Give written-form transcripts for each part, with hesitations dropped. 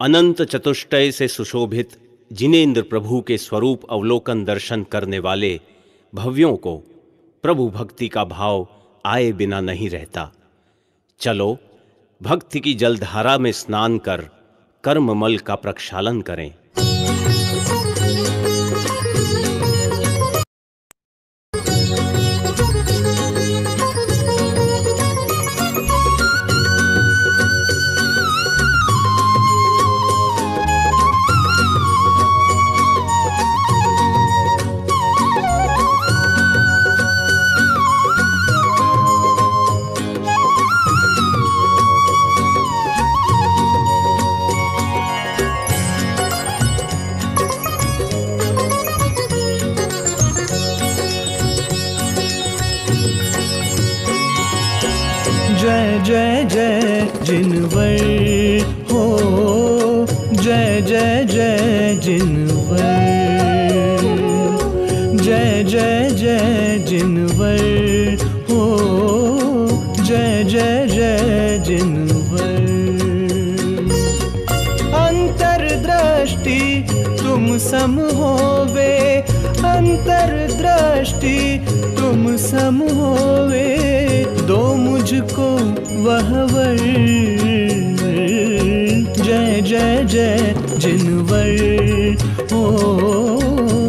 अनंत चतुष्टय से सुशोभित जिनेन्द्र प्रभु के स्वरूप अवलोकन दर्शन करने वाले भव्यों को प्रभु भक्ति का भाव आए बिना नहीं रहता। चलो भक्ति की जलधारा में स्नान कर कर्ममल का प्रक्षालन करें। जय जय जय जिनवर हो, जय जय जय जिनवर, जय जय जय जिनवर हो, जय जय जय जिनवर। अंतर्दृष्टि तुम सम होवे, अंतर्दृष्टि तुम सम होवे, दो मुझको वहवर। जय जय जय जिनवर हो,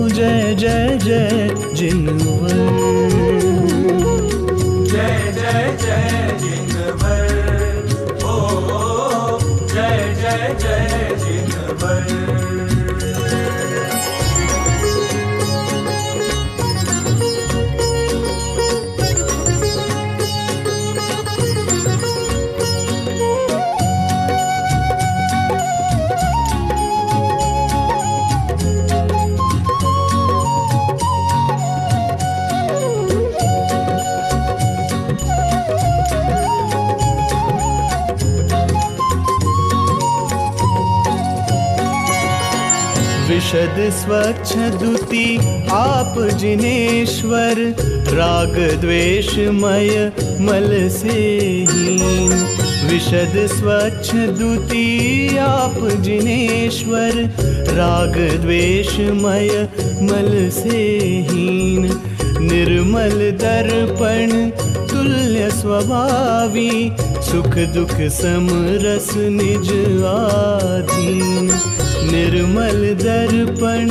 जय जय जय जिनवर, जय जय जय जिनवर हो, जय जय जय जिनवर। विशद स्वच्छ द्युति आप जिनेश्वर, राग द्वेषमय मल से हीन। विशद स्वच्छ द्युति आप जिनेश्वर, राग द्वेषमय मल से हीन। निर्मल दर्पण तुल्य स्वभावी, सुख दुख समरस निज आधीन। निर्मल दर्पण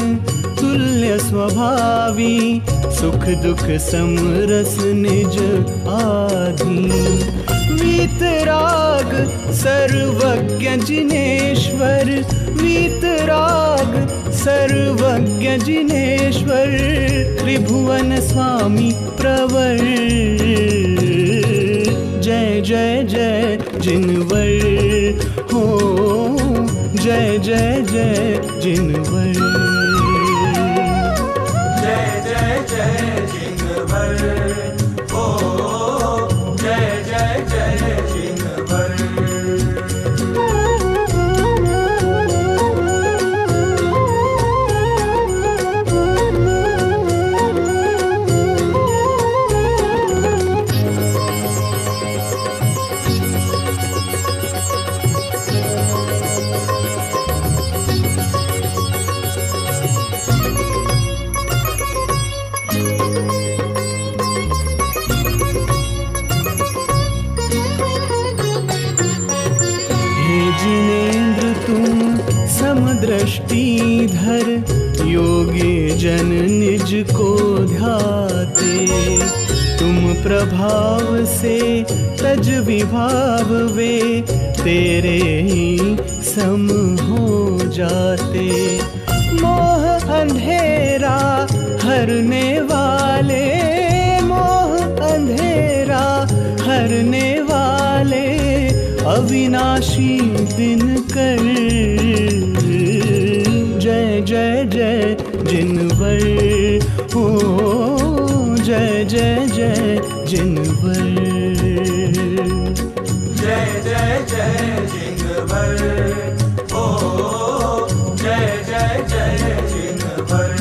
तुल्य स्वभावी, सुख दुख समरस निज आधीन। वीतराग सर्वज्ञ जिनेश्वर, वीतराग सर्वज्ञ जिनेश्वर, त्रिभुवन स्वामी प्रवर। जय जय जय जिनवर हो, जय जय जय जिनवर, जय जय जय जिनवर हो, जय जय जय जिनवर। जिनेन्द्र तुम समदृष्टिधर, योगी जन निज को ध्याते। तुम प्रभाव से तज विभाव वे, तेरे ही सम हो जाते। मोह अंधेरा हरने वाले, मोह अंधेरा हरने वाले, अविनाशी दिनकर। जय जय जय जिनवर हो, जय जय जय जिनवर, जय जय जय जिनवर हो, जय जय जय जिनवर।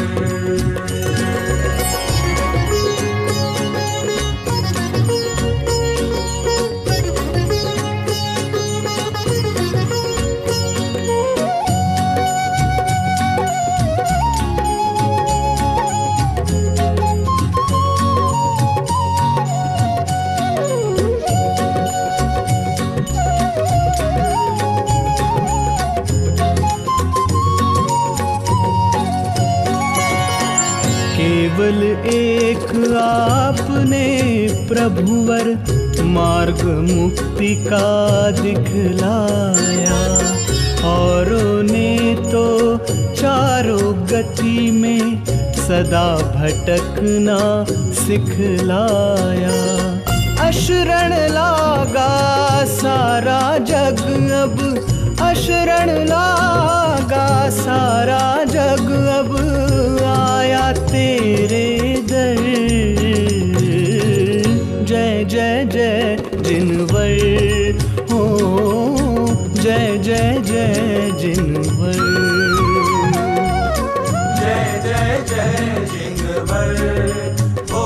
आपने प्रभुवर मार्ग मुक्ति का दिखलाया, औरों ने तो चारों गति में सदा भटकना सिखलाया। अशरण लागा सारा जग अब, अशरण लागा सारा जग अब, आया तेरे दर। जय जय जय जिनवर, हो जय जय जय जिनवर। जय जय जय जिनवर, ओ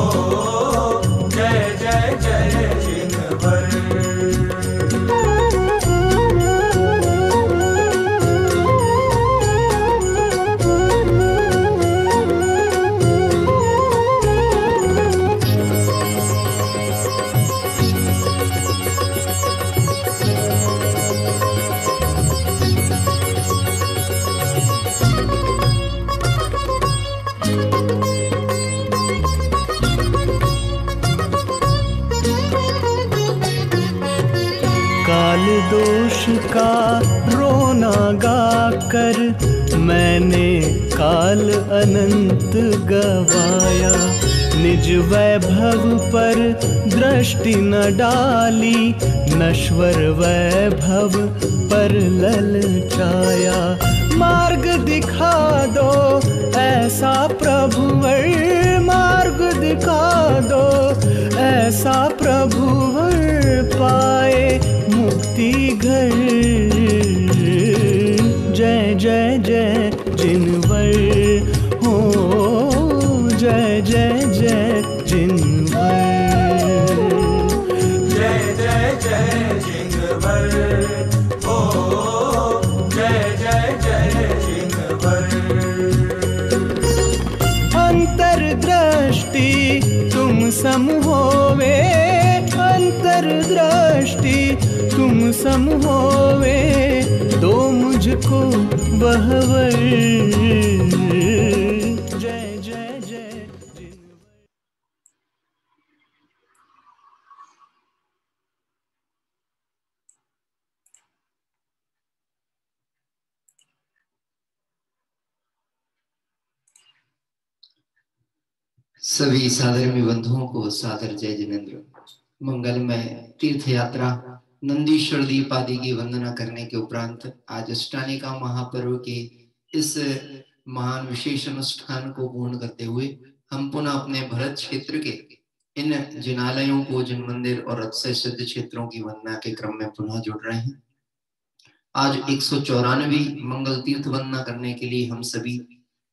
जय जय जय जिनवर। काल दोष का रोना गा कर मैंने काल अनंत गवाया। निज वैभव पर दृष्टि न डाली, नश्वर वैभव पर ललचाया। मार्ग दिखा दो ऐसा प्रभुवर, मार्ग दिखा दो ऐसा प्रभुवर, पाए मुक्ति घर। जय जय जय जिनवर, हो जय जय जय जिनवर। जय जय जय जिनवर, ओ जय जय जय जिनवर। अंतर्दृष्टि तुम सम होवे, अंतर्दृष्टि तुम सम होवे, दो मुझको बहवर। जय जय जय जिनवर। सभी सादरमी बंधुओं को सादर जय जिनेन्द्र। मंगलमय तीर्थ यात्रा नंदीश्वर दीप आदि की वंदना करने के उपरांत आज अष्टानी का महापर्व के इस महान विशेष अनुष्ठान को पूर्ण करते हुए हम पुनः अपने भरत क्षेत्र के इन जिनालयों को, जिन मंदिर और अक्षय सिद्ध क्षेत्रों की वंदना के क्रम में पुनः जुड़ रहे हैं। आज 194वीं मंगल तीर्थ वंदना करने के लिए हम सभी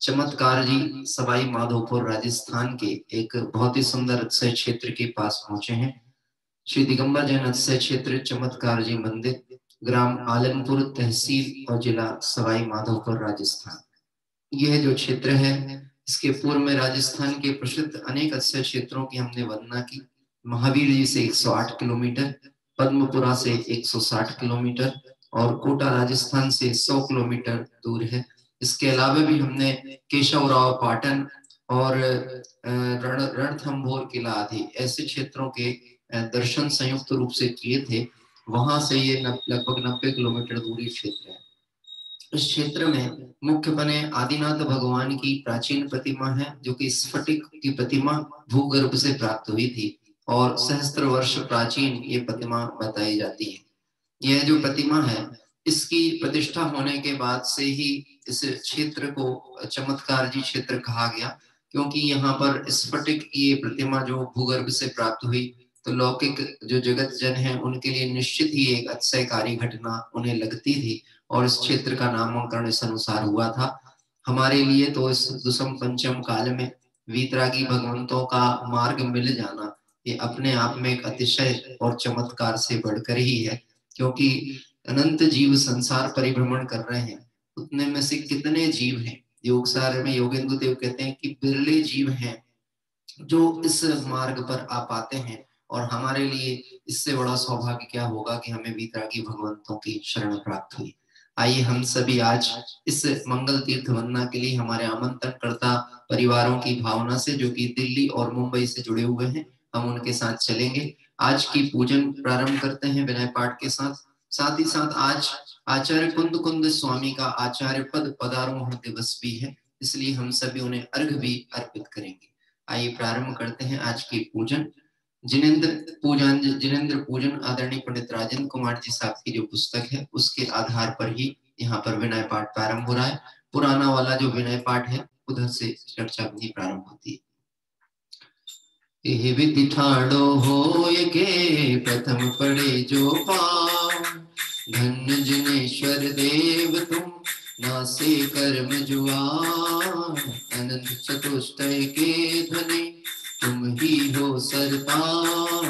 चमत्कार जी सवाई माधोपुर राजस्थान के एक बहुत ही सुंदर अक्षय क्षेत्र के पास पहुंचे हैं। श्री दिगंबर जैन अक्षय क्षेत्र चमत्कार जी मंदिर, ग्राम आलनपुर, तहसील और जिला सवाई माधोपुर राजस्थान। यह जो क्षेत्र है इसके पूर्व में राजस्थान के प्रसिद्ध अनेक अक्षय क्षेत्रों की हमने वंदना की। महावीर जी से 108 किलोमीटर, पद्मपुरा से 160 किलोमीटर और कोटा राजस्थान से 100 किलोमीटर दूर है। इसके अलावा भी हमने केशवराव पाटन और रणथंभौर किला आदि ऐसे क्षेत्रों के दर्शन संयुक्त रूप से किए थे। वहां से ये लगभग 90 किलोमीटर दूरी क्षेत्र है। इस क्षेत्र में मुख्य बने आदिनाथ भगवान की प्राचीन प्रतिमा है, जो कि स्फटिक की प्रतिमा भूगर्भ से प्राप्त हुई थी और सहस्त्र वर्ष प्राचीन ये प्रतिमा बताई जाती है। यह जो प्रतिमा है इसकी प्रतिष्ठा होने के बाद से ही इस क्षेत्र को चमत्कार जी क्षेत्र कहा गया, क्योंकि यहाँ पर स्फटिक की प्रतिमा जो भूगर्भ से प्राप्त हुई तो लौकिक जो जगत जन है उनके लिए निश्चित ही एक अतिशयकारी घटना उन्हें लगती थी और इस क्षेत्र का नामकरण इस अनुसार हुआ था। हमारे लिए तो इस दुष्म पंचम काल में वीतरागी भगवंतों का मार्ग मिल जाना ये अपने आप में एक अतिशय और चमत्कार से बढ़कर ही है, क्योंकि अनंत जीव संसार परिभ्रमण कर रहे हैं, उतने में से कितने जीव हैं। योगसार में योगेंद्र देव कहते हैं कि बिरले जीव हैं जो इस मार्ग पर आ पाते हैं, और हमारे लिए इससे बड़ा सौभाग्य क्या होगा कि हमें वीतरागी भगवंतों की शरण प्राप्त हुई। आइए हम सभी आज इस मंगल तीर्थ वंदना के लिए हमारे आमंत्रणकर्ता परिवारों की भावना से, जो कि दिल्ली और मुंबई से जुड़े हुए हैं, हम उनके साथ चलेंगे। आज की पूजन प्रारंभ करते हैं विनय पाठ के साथ। साथ ही साथ आज आचार्य कुंद कुंद स्वामी का आचार्य पद पदारोहण दिवस भी है, इसलिए हम सभी उन्हें अर्घ भी अर्पित करेंगे। आइए प्रारंभ करते हैं आज की पूजन। जिनेंद्र पूजन आदरणीय पंडित राजेंद्र कुमार जी साहब की जो पुस्तक है उसके आधार पर ही यहाँ पर विनय पाठ प्रारंभ हो रहा है। पुराना वाला जो विनय पाठ है उधर से चर्चा भी प्रारंभ होती है। एह विधि ठाड़ो होय के प्रथम पड़े जो पाव, धन्य जिनेश्वर देव तुम नासे कर्म जुआर, अनंत चतुष्टय के धने तुम ही हो सरतार,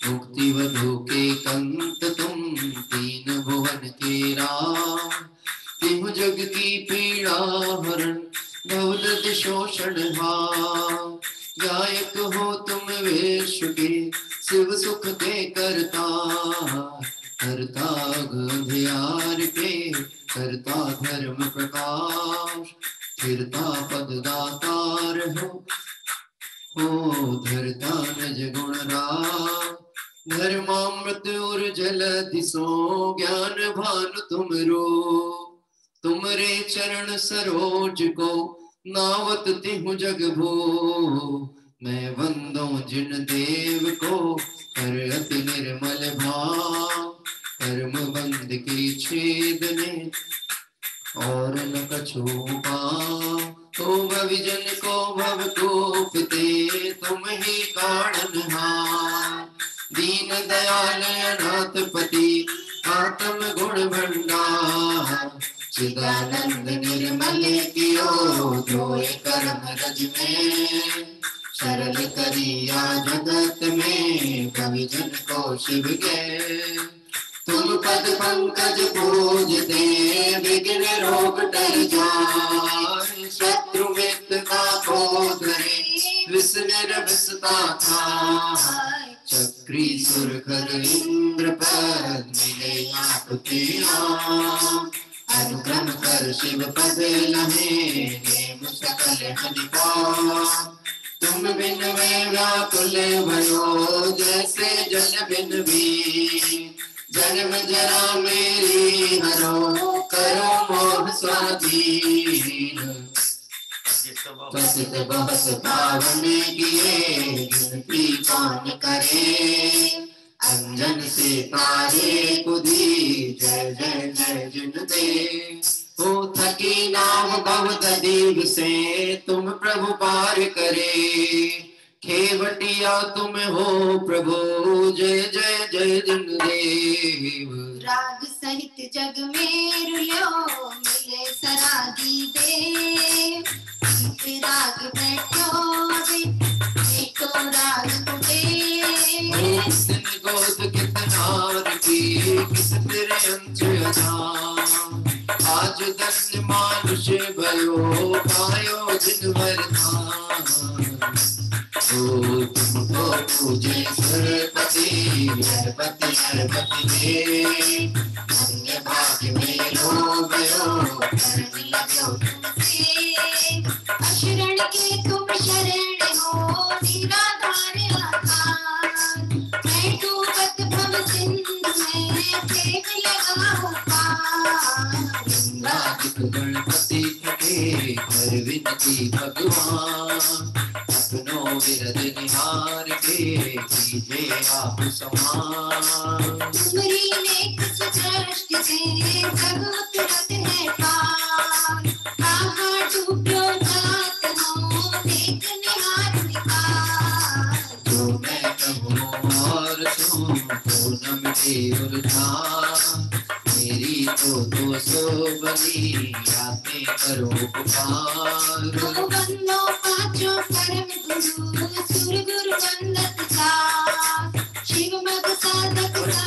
मुक्ति वधु के कंत तुम तीन भुवन के राम, तिहु जग की पीड़ा हरण भवदद शोषण हार, गायक हो तुम विश्व के शिव सुख के करता, करता अंधियार के करता धर्म प्रकाश, फिरता पद दातार हो धरता नज गुण राम, धर्मामृत और जलधि सो ज्ञान भानु तुमरो, तुमरे चरण सरोज को नावत तिहु जग भो, मैं वंदो जिन देव को कर अति निर्मल भाव, कर्म बंध के छेदने और न कछु पाव, तो भविजन को भव कोपते तुम ही कारणहार, दीन दयाल अनाथ पति आत्म गुण भंडार, चिदानंद निर्मल कियो धोए कर्म रज में, सरल करिया जगत में भविजन को शिव के, तुम पद पंकज पूजते विघ्न रोग टल जाए, शत्रु मित्र का क्रोध हरे विस्मय विसता था, चक्री सुर कर इंद्र पद मिले आपके नाम, अनुक्रम कर शिव पद लहे नेम सकल हनिपा, तुम बिन में व्याकुल भयो जैसे जल बिन भी, जन्म जरा मेरी हरो करो मोह स्वाधीन, प्रसिद्ध बहुत पावन किए गिनती कौन करे, अंजन से तारे कुदी जय जय जय जिन दे, हो थकी नाव बहुत दीव से तुम प्रभु पार करे, खेवटिया तुम हो प्रभु जय जय जय जिन देव, राग सहित जग में रुल्यो मिले सरागी देव, राग बैठो एक राग कुटे, दिन गोद कितनार की किस तेरे अंश अजान, आज धन्य मानुष भयो पायो जिन वरदान, तुमको पूजे सरपति हरपति हरपति के, धन्य भाग्य में लो गयो कर्म लगो तुमसे, अशरण के तुम शरण हो निराधार आधार, मैं डूबत भव सिंधु में फेंक लगाऊं पार, नाथ गणपति के कर विनती भगवान, अपनो विरद निहार के कीजे आप समान, तुमरी नेक सुदृष्टि से जगत रत है पार, कहाँ डूबो जात हो देख निहार निकार, जो मैं कहूँ और तुम पूनम के उल्लास, मेरी तो सो बनी आते करो पुकार, तुम बंदो पांचों परम गुरु सुर गुरु वंदत सा, शिव मग साधक सा,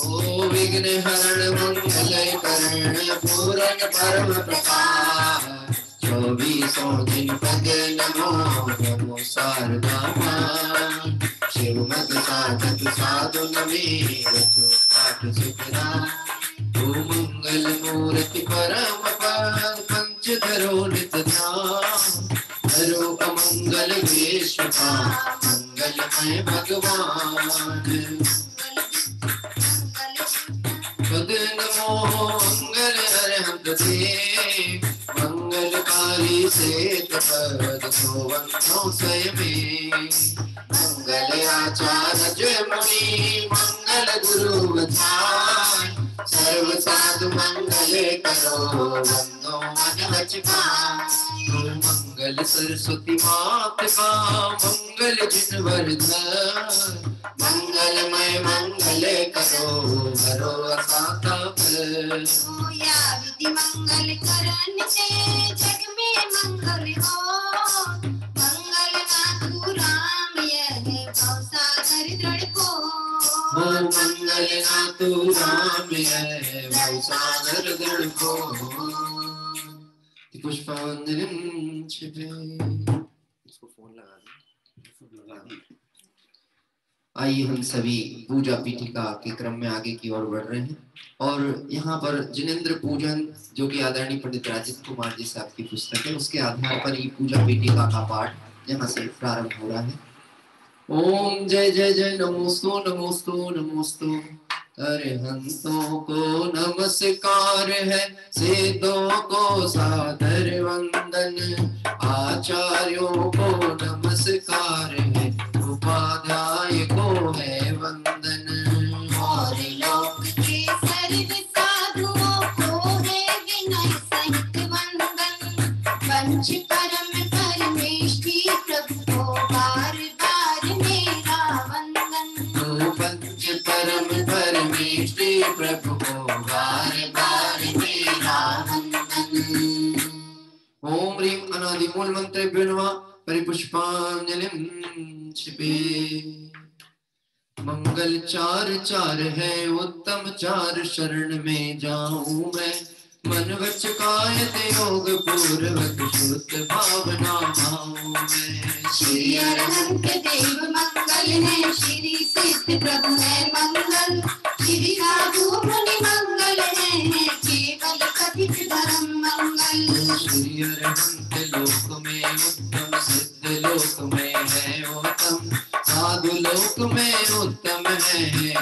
ओ विघ्न हरण मंगल करण पूरन परम प्रकाश, 24 दिन पद नमो नमो शारदा मां, शिव मग साधक साधु नवीन पाठ सुखदा, ओ मंगल मंगल मूर्ति परम पद पंच धरो नित ध्यान धरो अमंगल वेश का मंगलमय भगवान पद नमो मंगल अरहंत दे मंगलकारी से पद सोवंतो स्वयं मंगल आचार्य मुनि मंगल गुरु वधान सर्व साधु मंगले करो वंदो मन वचपान मंगल सरस्वती मात का मंगल जिन वर्धन मंगलमय मंगले करो करो असाता फल या विधि मंगल करन से जग में मंगल हो मंगल नाथ राम यह भवसागर दृढ़ को मंगल नाथ राम यह भवसागर दृढ़ को पुष्पांजलि छिपे इसको फोन लगा दे। आइए हम सभी पूजा पीठिका के क्रम में आगे की ओर बढ़ रहे हैं और यहाँ पर जिनेंद्र पूजन जो कि आदरणीय पंडित राजेंद्र कुमार जी साहब की पुस्तक है उसके आधार पर ये पूजा पीठिका का पाठ यहाँ से प्रारंभ हो रहा है। ओम जय जय जय नमोस्तु नमोस्तु नमोस्तु अरहंतों को नमस्कार है सिद्धों को सादर वंदन आचार्यों को नमस्कार है उपाध्याय को है वंदन और लोक के सर्व साधुओं को है विनय सहित वंदन पंच परम परमेष्ठी प्रभु को बार बार मेरा वंदन पंच परम परमेष्ठी प्रभु को बार बार मेरा वंदन। ओम ह्रीं अनादि मूल मंत्रेभ्यो नमः परिपुष्पांजलिं छिपे मंगल चार चार है उत्तम चार शरण में जाऊं मैं मन वच कायत योग पूर्वक शुद्ध भावना भाऊं मैं श्री अरहंत देव मंगल है श्री सिद्ध प्रभु है मंगल श्री साधु मुनि मंगल है केवल कथित धर्म मंगल श्री अरहंत लोक में उत्तम सिद्ध लोक में है उत्तम साधु लोक में उत्तम है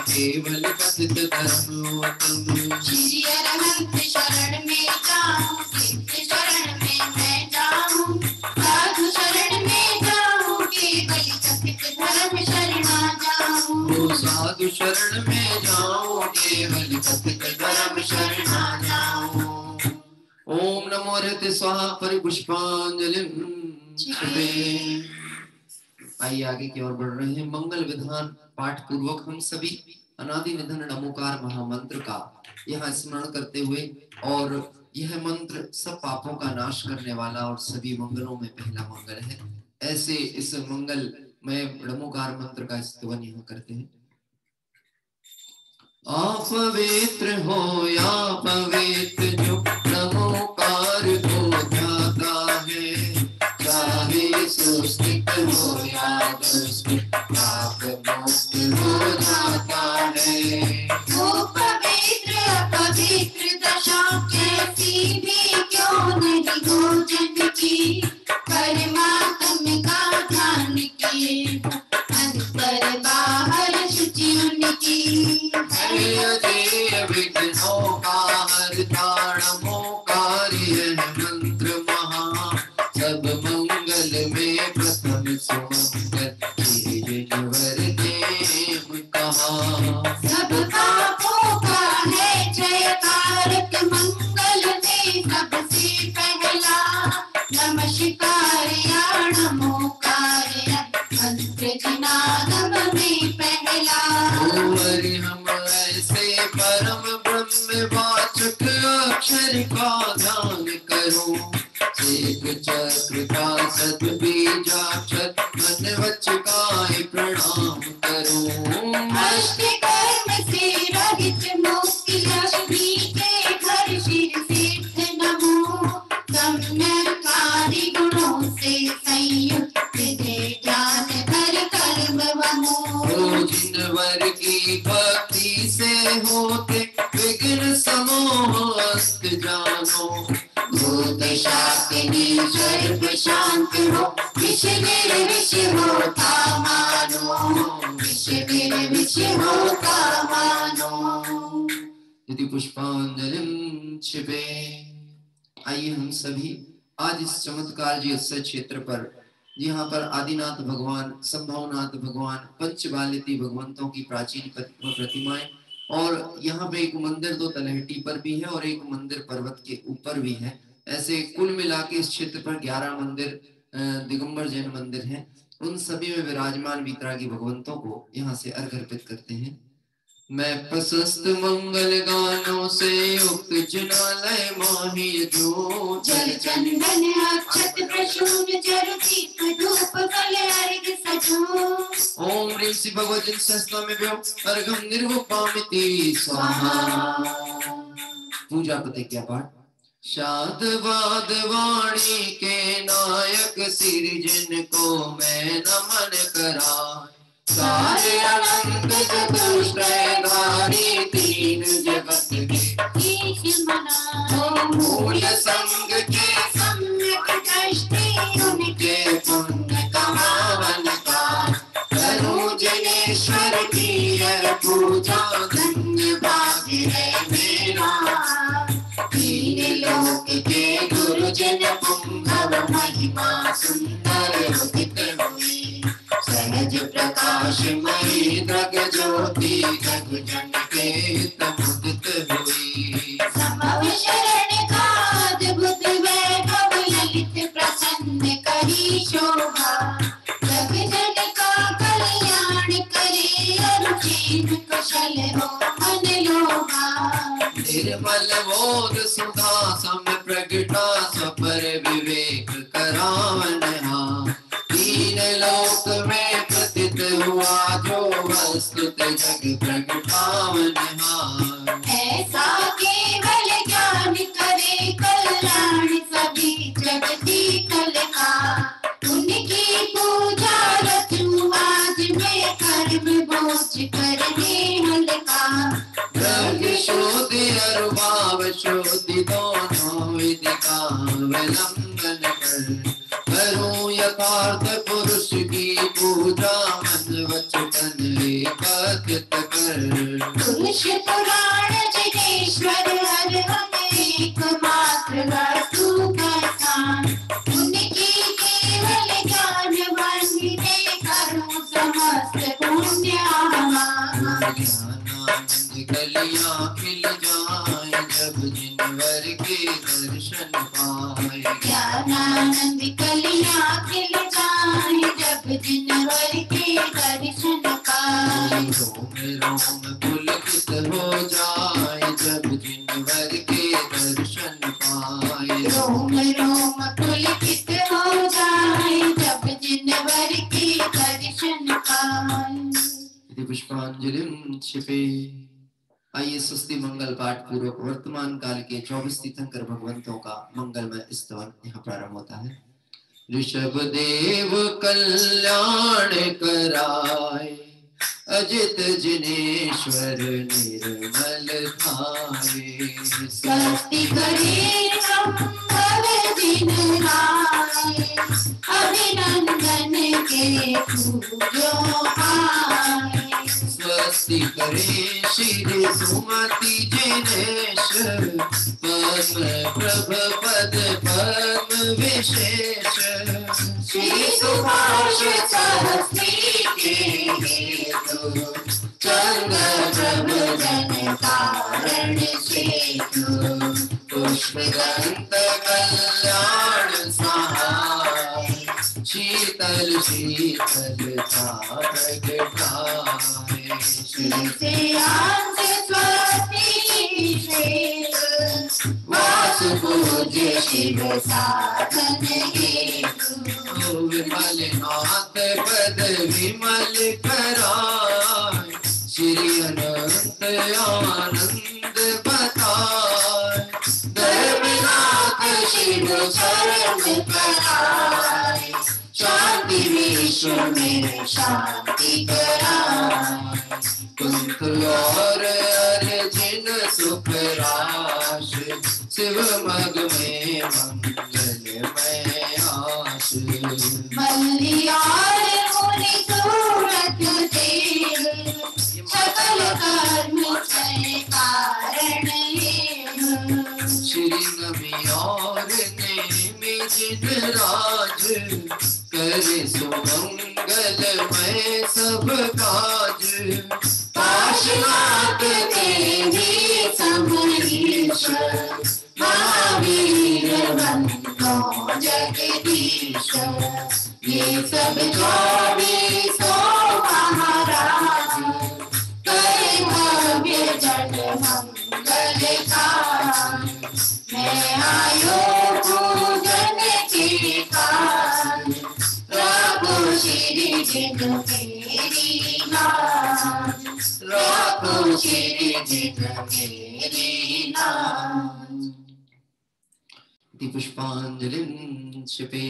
केवल कथित धर्म उत्तम श्री अरहंत शरण में जाऊं सिद्ध शरण में मैं जाऊं साधु शरण में जाऊं केवल कथित धर्म शरणा जाऊं साधु शरण में जाऊं केवल कथित धर्म शरणा जाऊं। ओम नमो रते स्वाहा परिपुष्पांजलिं छिपे। आइए आगे की ओर बढ़ रहे हैं। मंगल विधान पाठ पूर्वक हम सभी अनादि निधन नमोकार महामंत्र का यहाँ स्मरण करते हुए और यह मंत्र सब पापों का नाश करने वाला और सभी मंगलों में पहला मंगल है, ऐसे इस मंगल में नमोकार मंत्र का स्तवन यहाँ करते हैं। आप पवित्र हो या पवित्र जो नमोकार को ध्याता है चाहे सुस्थित हो या दुष्ट पाप मुक्त हो जाता है। वो पवित्र अपवित्र दशा कैसी भी क्यों नहीं हो जन की परमात्म का ध्यान किए अंतर बाहर शुचि उनकी अजय विघ्नों का हरता नमोकारी मंत्र महा सब मंगल में प्रथम सुमंगल वर देव कहा सब पापों का है जयकारक मंगल में सबसे पहला नमस्कार या नमोकार मंत्र जिनागम में पहला हरि हम ऐसे परम ब्रह्म वाचक अक्षर का ध्यान करो एक चक्र का सद्बीजाक्षर मन वच का प्रणाम करो। अष्ट कर्म से रहित मुक्ति लक्ष्मी के घर शिर सिद्ध नमो सम्यकारी गुणों से संयुक्त हृदय ज्ञान कर कर्म वमो जिन वर की भक्ति से होते विघ्न समोह विष मेरे विष होता मानो, विष मेरे विष होता मानो। यदि पुष्पांजलिं क्षिपे। आइए हम सभी आज इस चमत्कार जी उत्सव क्षेत्र पर, यहाँ पर आदिनाथ भगवान, संभवनाथ भगवान, पंचबालिती भगवंतों की प्राचीन प्रतिमाएं, और यहाँ पे एक मंदिर दो तलहटी पर भी है और एक मंदिर पर्वत के ऊपर भी है। ऐसे कुल मिला के इस क्षेत्र पर 11 मंदिर दिगंबर जैन मंदिर हैं। उन सभी में विराजमान वितरागी भगवंतों को यहाँ से अर्घ अर्पित करते हैं। मैं प्रशस्त मंगल गानों से युक्त जिनालय माही जो, जल चंदन अक्षत प्रसून चरु दीप धूप फल अर्घ सजो। ओम ह्रीं श्री भगवती सहस्त्र में व्यो अर्घम निर्वपामिति स्वाहा। पूजा प्रतिज्ञा पाठ। शाद वाद वाणी के नायक सिरजन को मैं नमन करा, सारे अनंत चतुष्टयधारी तीन जगत के ईश मना। मूल संग के सम्यक दृष्टि उनके पुण्य कमावन का, करूं जनेश्वर की यह पूजा, धन्य भाग्य है मेरा। तीन लोक के गुरुजन पुंगव महिमा सुंदर उदित हुई, सहज प्रकाश मई दग ज्योति जग जन के हित मुदित हुई। संभव शरण का अद्भुत वैभव ललित प्रसन्न करी शोभा, जग जन का कल्याण करे अरुचीन कुशल हो मन लोभा। निर्मल बोध सुधा सम प्रगटा सपर विवेक करावन हा, तीन लोक में प्रतीत हुआ जो वस्तुत जग प्रगटावन हा। ऐसा केवल ज्ञान करे कल्याण सभी जगती कल का, उनकी पूजा रचूं आज मैं कर्म बोझ करने हल्का। द्रव्य शुद्धि और भाव शुद्धि दोनों विधि का अवलंबन कर, करूं यथार्थ पुरुष की पूजा मन वचन एकत्रित कर। पुरुष पुराण जनेश्वर हर हमें एकमात्र वस्तु पहचान, उनकी केवल ज्ञान वंदिते करूं समस्त पुण्य आमान। गलियां खिल जाए जब जिनवर के दर्शन पाए, ज्ञानानंद कलियां खिल जाए जब जिनवर के दर्शन पाए। रोम रोम पुलकित हो जाए जब जिनवर के दर्शन पाए, रोम रोम पुलकित हो जाए जब जिनवर के दर्शन पाए। यदि पुष्पांजलिं क्षिपे। आइए स्वस्ति मंगल पाठ पूर्वक वर्तमान काल के 24 तीर्थंकर भगवंतों का मंगलमय स्तवन यहाँ प्रारंभ होता है। ऋषभ देव कल्याण कराए, अजित जिनेश्वर निर्मल थाए। स्वस्ति करे संभव दिन आए, अभिनंदन के पूजो आए। स्वस्ति करे श्री सुमति जिनेश, पद्म प्रभ पद पद्म विशेष। श्री सुभाष सहस्री के हेतु, चंद्र प्रभ जन कारण सेतु। पुष्प दंत कल्याण सहाय, शीतल शीतलता प्रगटाए। श्री से आंस स्वस्ति शेष, वास पूज्य शिव साधन हेतु। विमल नाथ पद विमल कराय, श्री अनंत आनंद बताए। धर्मनाथ शिव शरण कराए, शांति विश्व में शांति कराए। कुंठ और अर्जुन सुख राश, शिव मग में मंगल में आश। मल्लियार मुनि सूरत देव सकल कर्म क्षय कारण श्री नमियार ने जिन राज करे सुमंगल में सब काज काशीनाथ देवी समरीश महावीर बंदो जगदीश ये सब चौबीसो महाराज करे भव्य जन मंगल का मैं आयो पूजन के काज राखो श्री जिग मेरी नाज राखो श्री जिग मेरी नाज पुष्पांजलि क्षिपे।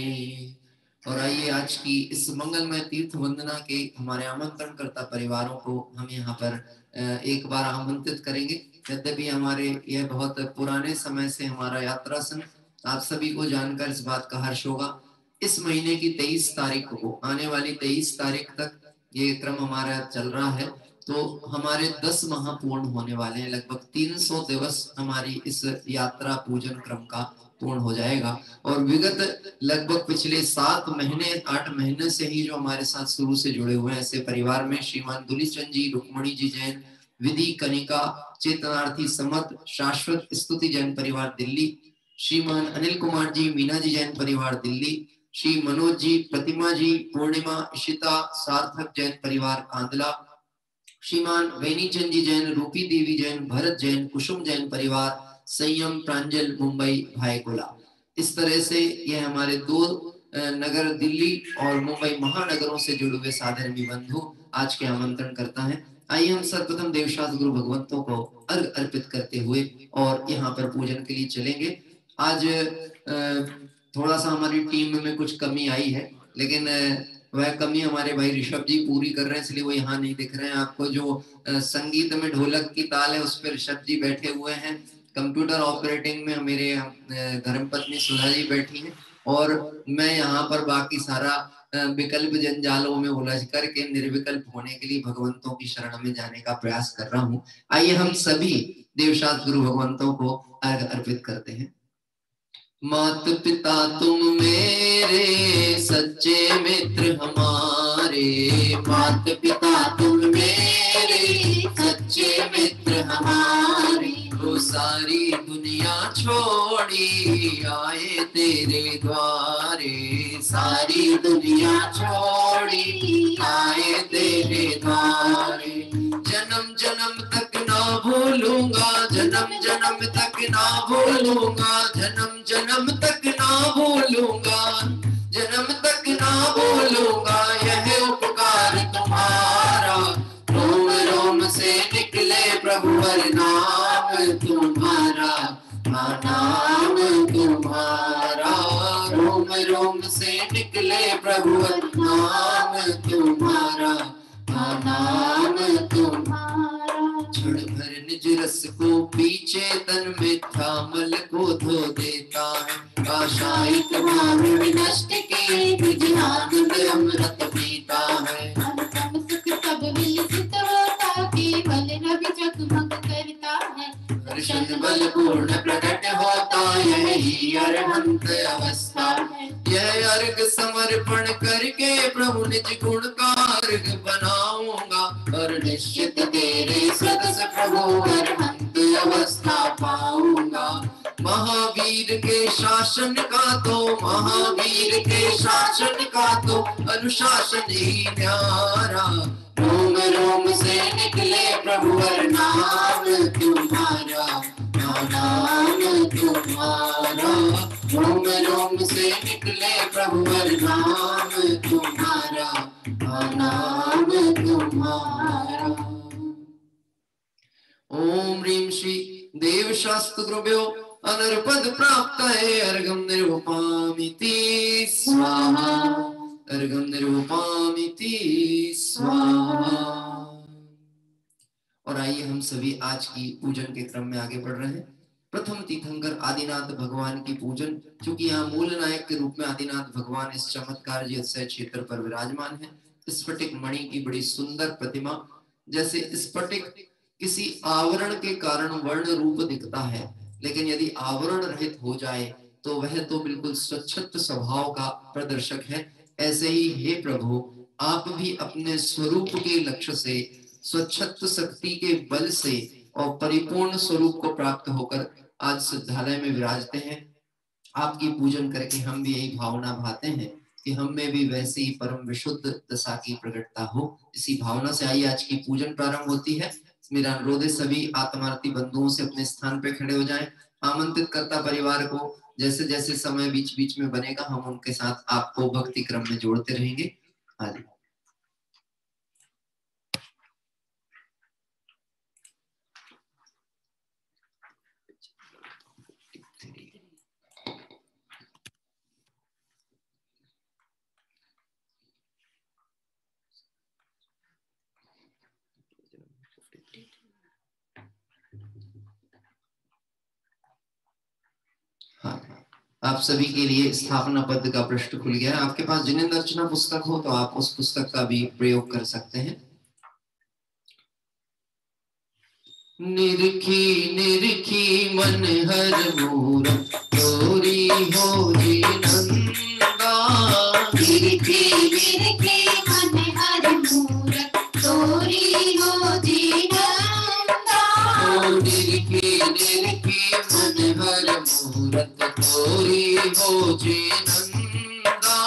और आइए आज की इस मंगलमय तीर्थ वंदना के हमारे आमंत्रणकर्ता परिवारों को हम यहाँ पर एक बार आमंत्रित करेंगे। यद्यपि हमारे यह बहुत पुराने समय से हमारा यात्रा संघ, आप सभी को जानकर इस बात का हर्ष होगा। इस महीने की 23 तारीख को, आने वाली 23 तारीख तक ये क्रम हमारा चल रहा है। तो हमारे 10 माह पूर्ण होने वाले हैं। लगभग 300 दिवस हमारी इस यात्रा पूजन क्रम का पूर्ण हो जाएगा। और विगत लगभग पिछले 7 महीने 8 महीने से ही जो हमारे साथ शुरू से जुड़े हुए हैं ऐसे परिवार में श्रीमान दुलीचंद जी, रुक्मणी जी जैन, विधि कनिका, चेतनार्थी समत, शाश्वत स्तुति जैन परिवार दिल्ली, श्रीमान अनिल कुमार जी, मीना जी जैन परिवार दिल्ली, श्री मनोज जी, प्रतिमा जी, पूर्णिमा, इशिता, सार्थक जैन परिवार कांदला, श्रीमान वेनीचंद जी जैन, रूपी देवी जैन, भरत जैन, कुसुम जैन परिवार संयम, प्रांजल, मुंबई, भाईगोला। इस तरह से ये हमारे 2 नगर दिल्ली और मुंबई महानगरों से जुड़े हुए साधर्मी बंधु आज के आमंत्रण करता है। आइए हम सर्वप्रथम देवशास्त्र गुरु भगवंतों को अर्घ अर्पित करते हुए और यहाँ पर पूजन के लिए चलेंगे। आज थोड़ा सा हमारी टीम में कुछ कमी आई है, लेकिन वह कमी हमारे भाई ऋषभ जी पूरी कर रहे हैं, इसलिए वो यहाँ नहीं दिख रहे हैं। आपको जो संगीत में ढोलक की ताल है उस पर ऋषभ जी बैठे हुए हैं। कंप्यूटर ऑपरेटिंग में मेरे धर्मपत्नी सुधा जी बैठी हैं और मैं यहाँ पर बाकी सारा विकल्प जंजालों में उलझ करके निर्विकल्प होने के लिए भगवंतों की शरण में जाने का प्रयास कर रहा हूँ। आइए हम सभी देवशास्त्र गुरु भगवंतों को अर्घ अर्पित करते हैं। मात पिता तुम मेरे सच्चे मित्र हमारे, मात पिता तुम मेरे सच्चे मित्र हमारे, वो सारी दुनिया छोड़ी आए तेरे द्वारे, सारी दुनिया छोड़ी आए तेरे द्वारे। जन्म जन्म तक ना भूलूंगा, जन्म जन्म तक ना भूलूंगा, जन्म जन्म तक ना भूलूंगा, जन्म तक ना भूलूंगा यह उपकार तुम्हारा। रोम रोम से निकले प्रभुवर नाम तुम्हारा, नाम तुम्हारा। रोम रोम से निकले प्रभुवर नाम तुम्हारा, नाम तुम्हारा। क्षण भर निज रस को पीछे तन में थामल को धो देता है, काशायित भाव विनष्ट के विज्ञान अमृत पीता है। अनुपम सुख तब विलसित होता, केवल रवि जगमग करता है। दर्शन बल पूर्ण प्रकट होता, यही अरहंत अवस्था है। यह अर्घ समर्पण करके प्रभु निज गुण का अर्घ बनाऊंगा, और निश्चित तेरे सदस्य प्रभु अरहंत अवस्था पाऊंगा। महावीर के शासन का तो, महावीर के शासन का तो अनुशासन ही न्यारा। रोम रोम से निकले प्रभुवर नाम तुम्हारा, नाम तुम्हारा। रोम रोम से निकले प्रभुवर नाम तुम्हारा, नाम तुम्हारा। ओम ह्रीं श्री देवशास्त्र गुरुभ्यो अनर्पद प्राप्त है अर्घम निर्वपामिति स्वाहा, अर्घम निर्वपामिति स्वाहा। और आइए हम सभी आज की पूजन के क्रम में आगे बढ़ रहे हैं। प्रथम तीर्थंकर आदिनाथ भगवान की पूजन, क्योंकि यहाँ मूल नायक के रूप में आदिनाथ भगवान इस चमत्कार उत्सव क्षेत्र पर विराजमान है। स्फटिक मणि की बड़ी सुंदर प्रतिमा, जैसे स्फटिक किसी आवरण के कारण वर्ण रूप दिखता है, लेकिन यदि आवरण रहित हो जाए तो वह तो बिल्कुल स्वच्छत स्वभाव का प्रदर्शक है। ऐसे ही हे प्रभु, आप भी अपने स्वरूप के लक्ष्य से, स्वच्छत शक्ति के बल से और परिपूर्ण स्वरूप को प्राप्त होकर आज सिद्धालय में विराजते हैं। आपकी पूजन करके हम भी यही भावना भाते हैं कि हम में भी वैसी ही परम विशुद्ध दशा की प्रकटता हो। इसी भावना से आइए आज की पूजन प्रारंभ होती है। मेरा अनुरोध है सभी आत्मार्थी बंधुओं से अपने स्थान पे खड़े हो जाएं। आमंत्रित करता परिवार को जैसे जैसे समय बीच बीच में बनेगा हम उनके साथ आपको भक्ति क्रम में जोड़ते रहेंगे। आदि आप सभी के लिए स्थापना पद का पृष्ठ खुल गया है। आपके पास जिनेंद्र अर्चना पुस्तक हो तो आप उस पुस्तक का भी प्रयोग कर सकते हैं। निरखी निरखी मन हर मूरत तोरी हो जी नंदा, निरखी निरखी मन हर मूरत तोरी हो जी नंदा, निरखी निरखी मन हर मूरत तोरी हो जी नंदा,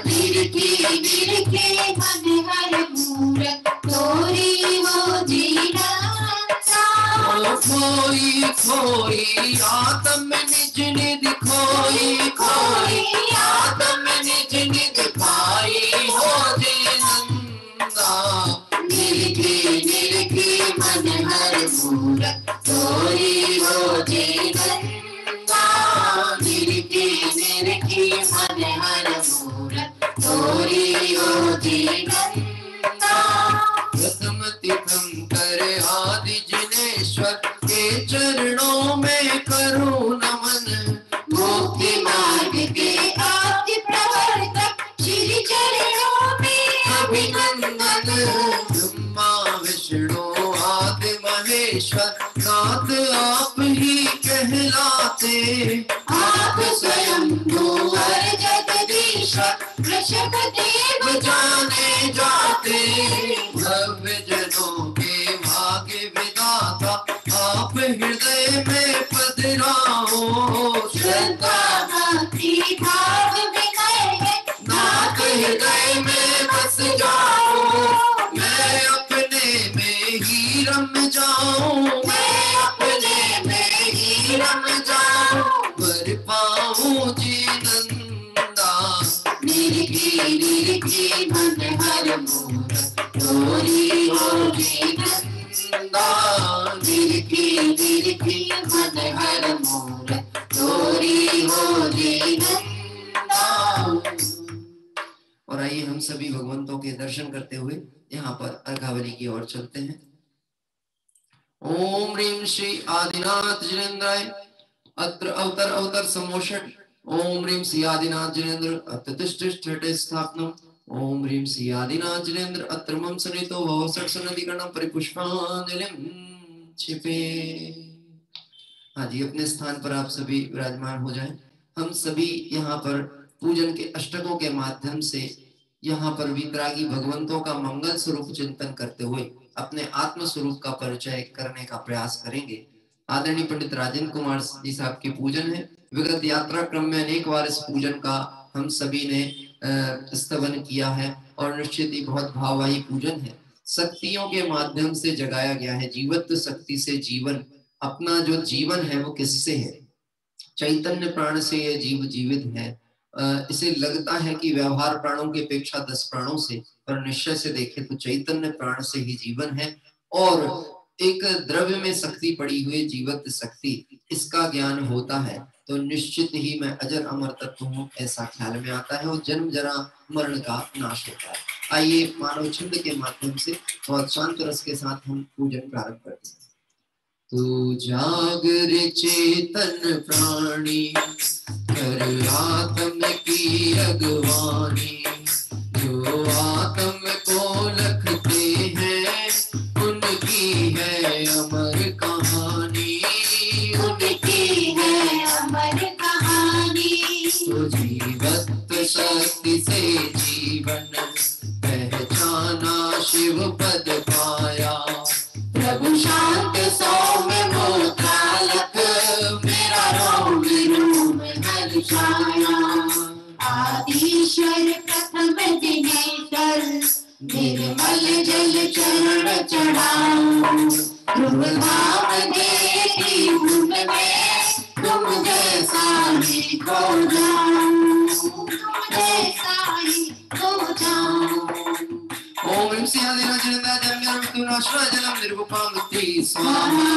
निरखी निरखी मन हर मूरत तोरी हो जी नंदा, खोई खोई आत्म निज निधि खोई खोई आत्म निज निधि पाई हो जी नंदा, निरखी निरखी मन हर मूरत तोरी हो जी नंदा, निरखी निरखी मन हर मूरत तोरी हो जी नंदा, प्रथम तीर्थंकर आदि जिनेश्वर के चरणों में करूं नमन, मुक्ति मार्ग के आदि प्रवर्तक श्री चरणों में अभिनंदन, ब्रह्मा विष्णु आदि महेश्वर नाथ आप ही कहलाते, आप स्वयं भूवर जगदीश्वर वृषभ देव जाने जाते, भव्य जनों के भाग्य विदाता आप हृदय में पधराओ, श्रद्धा भक्ति भाव विनय है नाथ हृदय में बस जाओ, मैं अपने में ही रम जाऊं, मैं अपने में ही रम जाऊं, पर पाऊं जी नंदा, निरखी निरखी मन हर मूरत तोरी हो जी नंदा, निरखी निरखी मन हर मूरत तोरी हो जी नंदा। और आइए हम सभी भगवंतों के दर्शन करते हुए यहाँ पर अर्घावली की ओर चलते हैं। ओम ह्रीं श्री आदिनाथ जिनेन्द्राय अत्र अवतर अवतर समोषट, ओम ह्रीं श्री आदिनाथ जिनेन्द्र अत्र तिष्ठिष्ठटे स्थापनम, ओम ह्रीं श्री आदिनाथ जिनेन्द्र अत्र मम सनितो भव सत्सनदिगणं परिपुष्पांजलिं क्षिपे। हाँ जी, अपने स्थान पर आप सभी विराजमान हो जाएं। हम सभी यहाँ पर पूजन के अष्टकों के माध्यम से यहाँ पर वितरागी भगवंतों का मंगल स्वरूप चिंतन करते हुए अपने आत्म स्वरूप का परिचय करने का प्रयास करेंगे। आदरणीय पंडित राजेंद्र कुमार जी साहब की पूजन है। विगत यात्रा क्रम में अनेक बार इस पूजन का हम सभी ने स्तवन किया है और निश्चित ही बहुत भाववाही पूजन है। शक्तियों के माध्यम से जगाया गया है, जीवत्व शक्ति से जीवन। अपना जो जीवन है वो किससे है? चैतन्य प्राण से ये जीव जीवित है। इसे लगता है कि व्यवहार प्राणों की अपेक्षा 10 प्राणों से, पर निश्चय से देखें तो चैतन्य प्राण से ही जीवन है। और एक द्रव्य में शक्ति पड़ी हुई जीवत्व शक्ति, इसका ज्ञान होता है तो निश्चित ही मैं अजर अमर तत्व हूँ ऐसा ख्याल में आता है और जन्म जरा मरण का नाश होता है। आइए मानव छंद के माध्यम से बहुत शांत रस के साथ हम पूजन प्रारंभ करते हैं। तू जागर चेतन प्राणी कर आत्म की अगवानी, जो आत्म को लखते हैं उनकी है अमर कहानी, उनकी है अमर कहानी। तो जीवत शक्ति से जीवन पहचाना, शिव पद पाया, प्रभु शांत सौम्य मोत्रालक, मेरा रोम रूम दर्शाया। आदिश्वर प्रथम दिनेश्वर, निर्मल जल चरण चढ़ाओ। ध्रुव धाम देखी धुन में, तुम जैसा ही खो जाऊं, तुम जैसा ही खो जाऊं। ओम ह्रीं श्री आदिनाथजनन्दाय जन्ममृत्युनाशाय जलम निर्विपामुक्ति स्वाहा।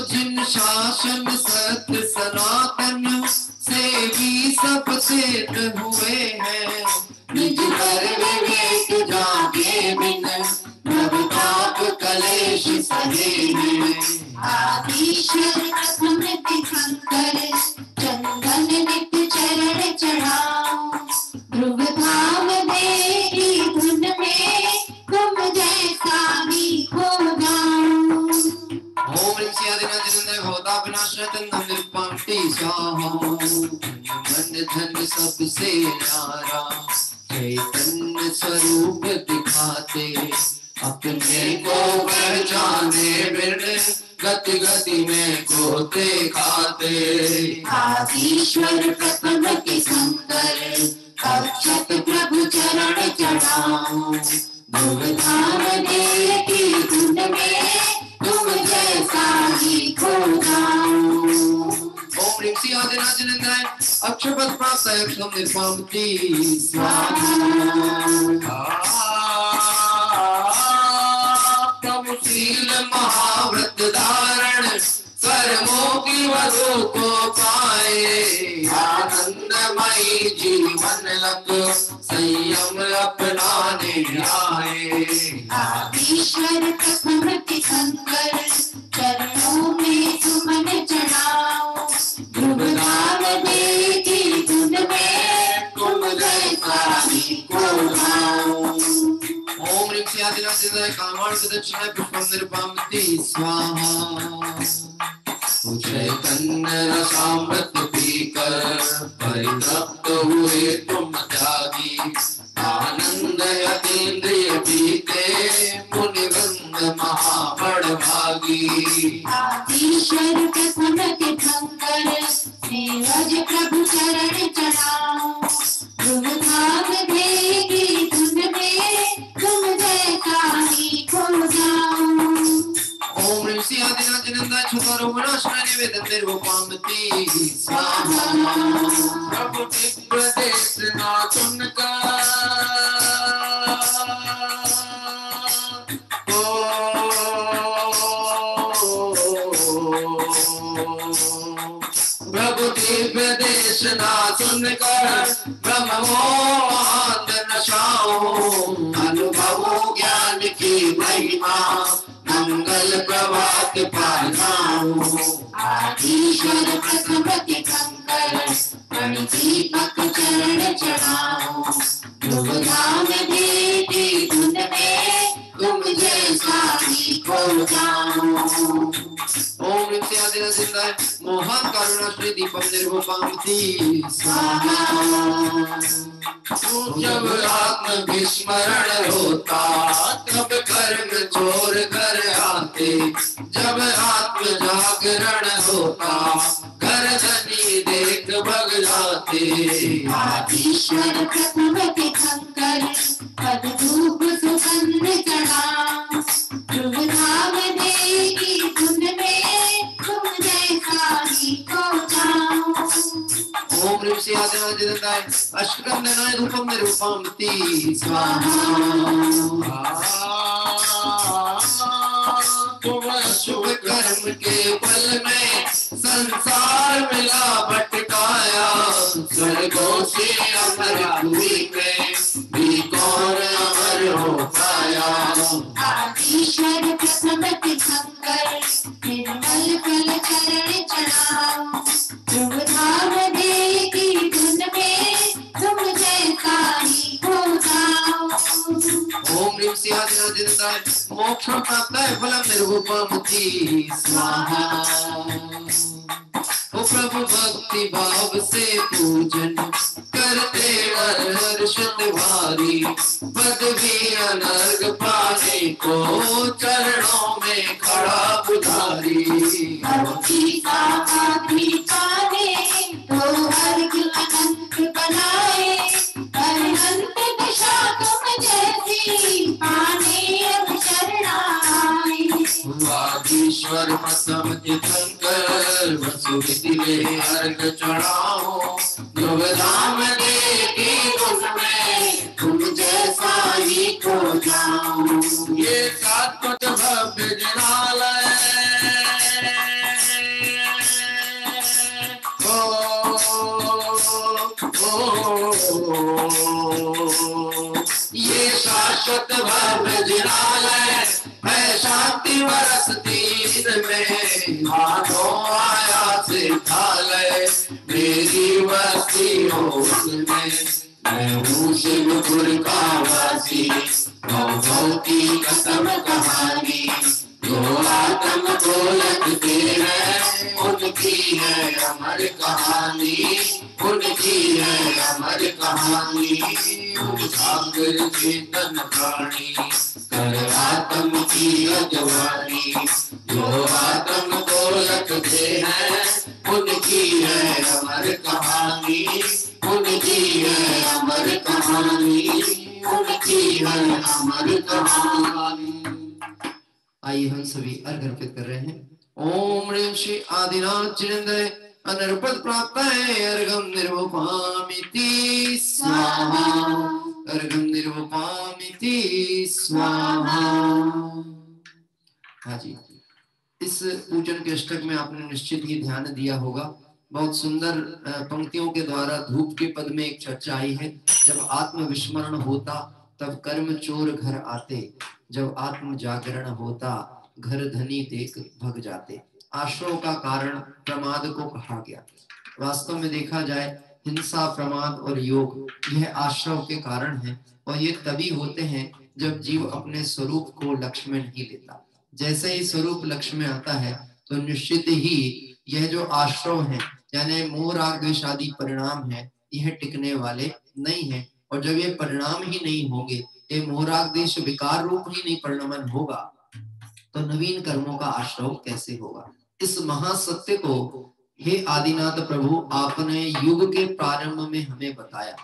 जिन शासन सत्य सनातन से भी सब सिद्ध हुए हैं, निज पर विवेक जागे बिन, प्रभुताप कलेश सहे हैं। आदिश्वर प्रथम तीर्थंकर, चंदन नित्य चरण चढ़ाओ। ध्रुव धाम देखी धुन में, तुम जैसा ही खो जाऊं। ओम ह्रीं श्री आदिनाथजनन्दाय भवतापनाशाय तन्नं निर्विपामुक्ति स्वाहा। मन धन सबसे न्यारा, चैतन्य स्वरूप दिखाते, अपने को पहचाने बिन गति गति में खोते खाते। आदिश्वर प्रथम तीर्थंकर, अक्षत प्रभु चरण चढ़ाओ। ध्रुव धाम देखी धुन में, तुम जैसा ही खो जाऊं। ओम ह्रीं श्री आदिनाथजनन्दाय अक्षपद प्राप्त अक्षम निर्विपामुक्ति स्वाहा। प्रभु शील महाव्रत धारण, कर्मों की वधु को पाए, आनंदमयी जीवन लग संयम अपनाने आए। आदिश्वर प्रथम तीर्थंकर, चरणों में सुमन चढ़ाओ। ध्रुव धाम देखी धुन में, तुम जैसा ही खो जाऊं। ओम ह्रीं श्री आदिनाथजनन्दाय कामार्कदक्षिणाय पुष्पं निर्विपामुक्ति स्वाहा। चैतन्य रसामृत पीकर परितृप्त हुए तुम त्यागी, आनंद अतीन्द्रिय पीते मुनिवृंद महाबड़भागी। आदिश्वर प्रथम तीर्थंकर, सेवज प्रभु चरण चढ़ाओ। ध्रुव धाम देखी धुन में, तुम जैसा ही खो जाऊं। ओम ह्रीं श्री आदिनाथजनन्दाय छुतरोमणाश्रय निवेदन निर्विपामुक्ति स्वाहा। प्रभु दिव्य देशना सुनकर, प्रभु दिव्य देशना सुनकर, ब्रह्मोआंद नशाओ, अनुभवो ज्ञान की महिमा, मंगल प्रभात पानाओ। आदिश्वर प्रथम तीर्थंकर, प्रणिदीपक चरण चढ़ाओ। ध्रुव धाम देखी धुन में, तुम जैसा ही खो जाऊं। ओम ह्रीं श्री आदिनाथजनन्दाय मोहन करुणाश्री दीपम निर्विपामुक्ति स्वाहा। जब आत्म विस्मरण होता, तब कर्म छोड़ कर आते, जब आत्म जागरण होता, घर धनी देख भग जाते। आदिश्वर प्रथम तीर्थंकर, पद धूप सुगंध चढ़ाओ। ध्रुव धाम देखी धुन में, तुम जैसा ही खो जाऊं। ओम ह्रीं श्री आदिनाथजनन्दाय अष्टकंदनाय धूपम निर्विपामुक्ति स्वाहा। शुभ कर्म के फल में संसार मिला भटकाया, स्वर्गों से अमर हुई में भी कौन अमर हो पाया। जाऊं। आदिश्वर प्रथम तीर्थंकर निर्मल फल चरण चढ़ाओ। ध्रुव धाम दे की धुन में तुम जैसा ही हो जाओ। ओम ह्रीं सिंहासनाधिष्ठाय मोक्षं प्राप्ताय फलं निर्विपमुति स्वाहा। ओ प्रभु भक्ति भाव से पूजन करते हर्षित भारी। पदवी अनर्घ पाने को चरणों में खड़ा पुजारी। भक्ति का आदि पाने तो अर्घ अनंत बनाए। अनंत दशा तुम जैसी पाने अब शरणाए। आदिश्वर प्रथम तीर्थंकर वसुविधि ले अर्घ चढ़ाओ। ध्रुव धाम दे की धुन में तुम जैसा ही खो जाऊं। ये शाश्वत भव्य जिनालय ये शाश्वत भव्य जिनालय है शांति बरसती में। मानो आया सिद्धालय मेरी बस्ती हो उसमें। मैं हूँ शिवपुर का वासी गौ गौ की कसम कहानी। जो आत्म को लगते हैं उनकी है अमर कहानी। उनकी है अमर कहानी। सागर चेतन प्राणी कर आत्म की अजवानी। जो आत्म को लगते हैं उनकी है अमर कहानी। उनकी है अमर कहानी। उनकी है अमर कहानी। आइए हम सभी अर्घ अर्पित कर रहे हैं। ओम ह्रीं श्री आदिनाथ चिरंदय अनर्पद प्राप्त है अर्घम निर्वपामिति स्वाहा। अर्घम निर्वपामिति स्वाहा। हाँ जी, इस पूजन के अष्टक में आपने निश्चित ही ध्यान दिया होगा। बहुत सुंदर पंक्तियों के द्वारा धूप के पद में एक चर्चा आई है। जब आत्म विस्मरण होता तब कर्म चोर घर आते। जब आत्म जागरण होता घर धनी देख भग जाते। आश्रव का कारण प्रमाद को कहा गया। वास्तव में देखा जाए हिंसा, प्रमाद और योग यह आश्रव के कारण है। और ये तभी होते हैं जब जीव अपने स्वरूप को लक्ष्य में नहीं लेता। जैसे ही स्वरूप लक्ष्य में आता है तो निश्चित ही यह जो आश्रव है यानी मोह राग द्वेष आदि परिणाम है यह टिकने वाले नहीं है। और जब ये परिणाम ही नहीं होंगे, ये मोह राग द्वेष विकार रूप ही नहीं परिणमन होगा, तो नवीन कर्मों का आश्रव कैसे होगा। इस महासत्य को हे आदिनाथ प्रभु आपने युग के प्रारंभ में हमें बताया।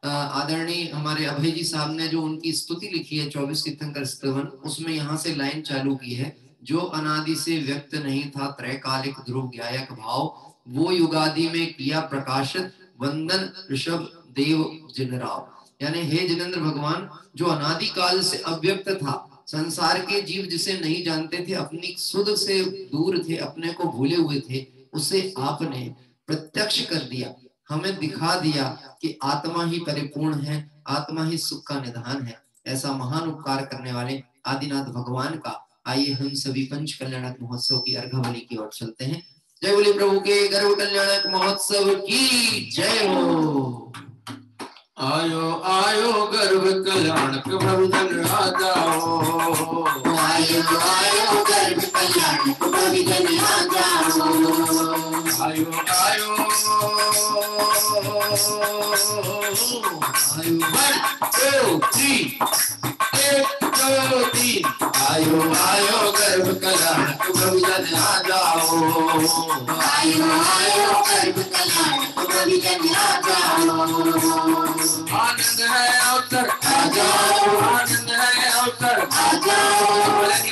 आदरणीय हमारे अभय जी साहब ने जो उनकी स्तुति लिखी है 24 तीर्थंकर स्तवन, उसमें यहाँ से लाइन चालू की है। जो अनादि से व्यक्त नहीं था त्रैकालिक ध्रुव ज्ञायक भाव, वो युगादि में किया प्रकाशित वंदन ऋषभ देव जिनराव। यानी हे जिनेंद्र भगवान, जो अनादि काल से अव्यक्त था, संसार के जीव जिसे नहीं जानते थे, अपनी सुध से दूर थे, अपने को भूले हुए थे, उसे आपने प्रत्यक्ष कर दिया, हमें दिखा दिया कि आत्मा ही परिपूर्ण है, आत्मा ही सुख का निधान है। ऐसा महान उपकार करने वाले आदिनाथ भगवान का आइए हम सभी पंच कल्याणक महोत्सव की अर्घावली की ओर चलते हैं। जय बोले प्रभु के गर्भ कल्याणक महोत्सव की जय हो। आयो आयो गर्भ कल्याणक प्रभु जन राजा हो। आयो आयो गर्भ कल्याणक प्रभु जन राजा हो। आयो आयो आयो 1 2 3 1 2 3 आयो आयो गर्भ कल्याणक प्रभु जन राजा हो। आयो आयो गर्भ कल्याणक प्रभु जन राजा हो। आनंद है अवसर आ जाओ, आनंद है अवसर आ जाओ।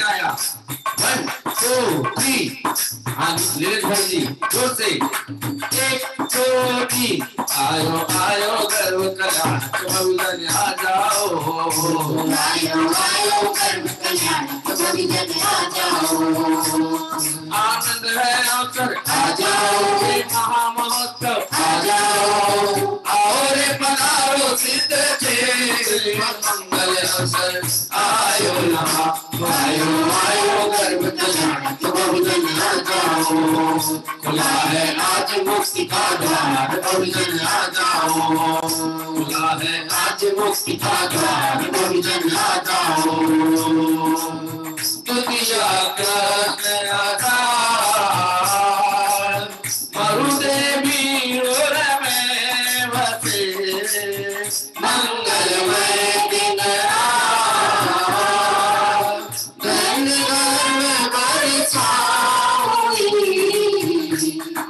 आया 1 2 3 नीरज भाई जी जोर से 1 2 3 आयो आयो गर्भ कल्याणक प्रभु जन आ जाओ। आयो आयो गर्भ कल्याणक प्रभु जन आ जाओ। आनंद है अवसर आ जाओ। ये महामहोत्सव आ जाओ। आओ रे पधारो सिद्ध छे मंगल अवसर आयो यहाँ, आयो आयो गर्भ कल्याण बहुजन आ जाओ, खुला है आज मुक्ति का द्वार बहुजन आ जाओ, खुला है आज मुक्ति का द्वार बहुजन आ जाओ। दुनिया का नया मरुदेवी में बसे मंगलमय दिन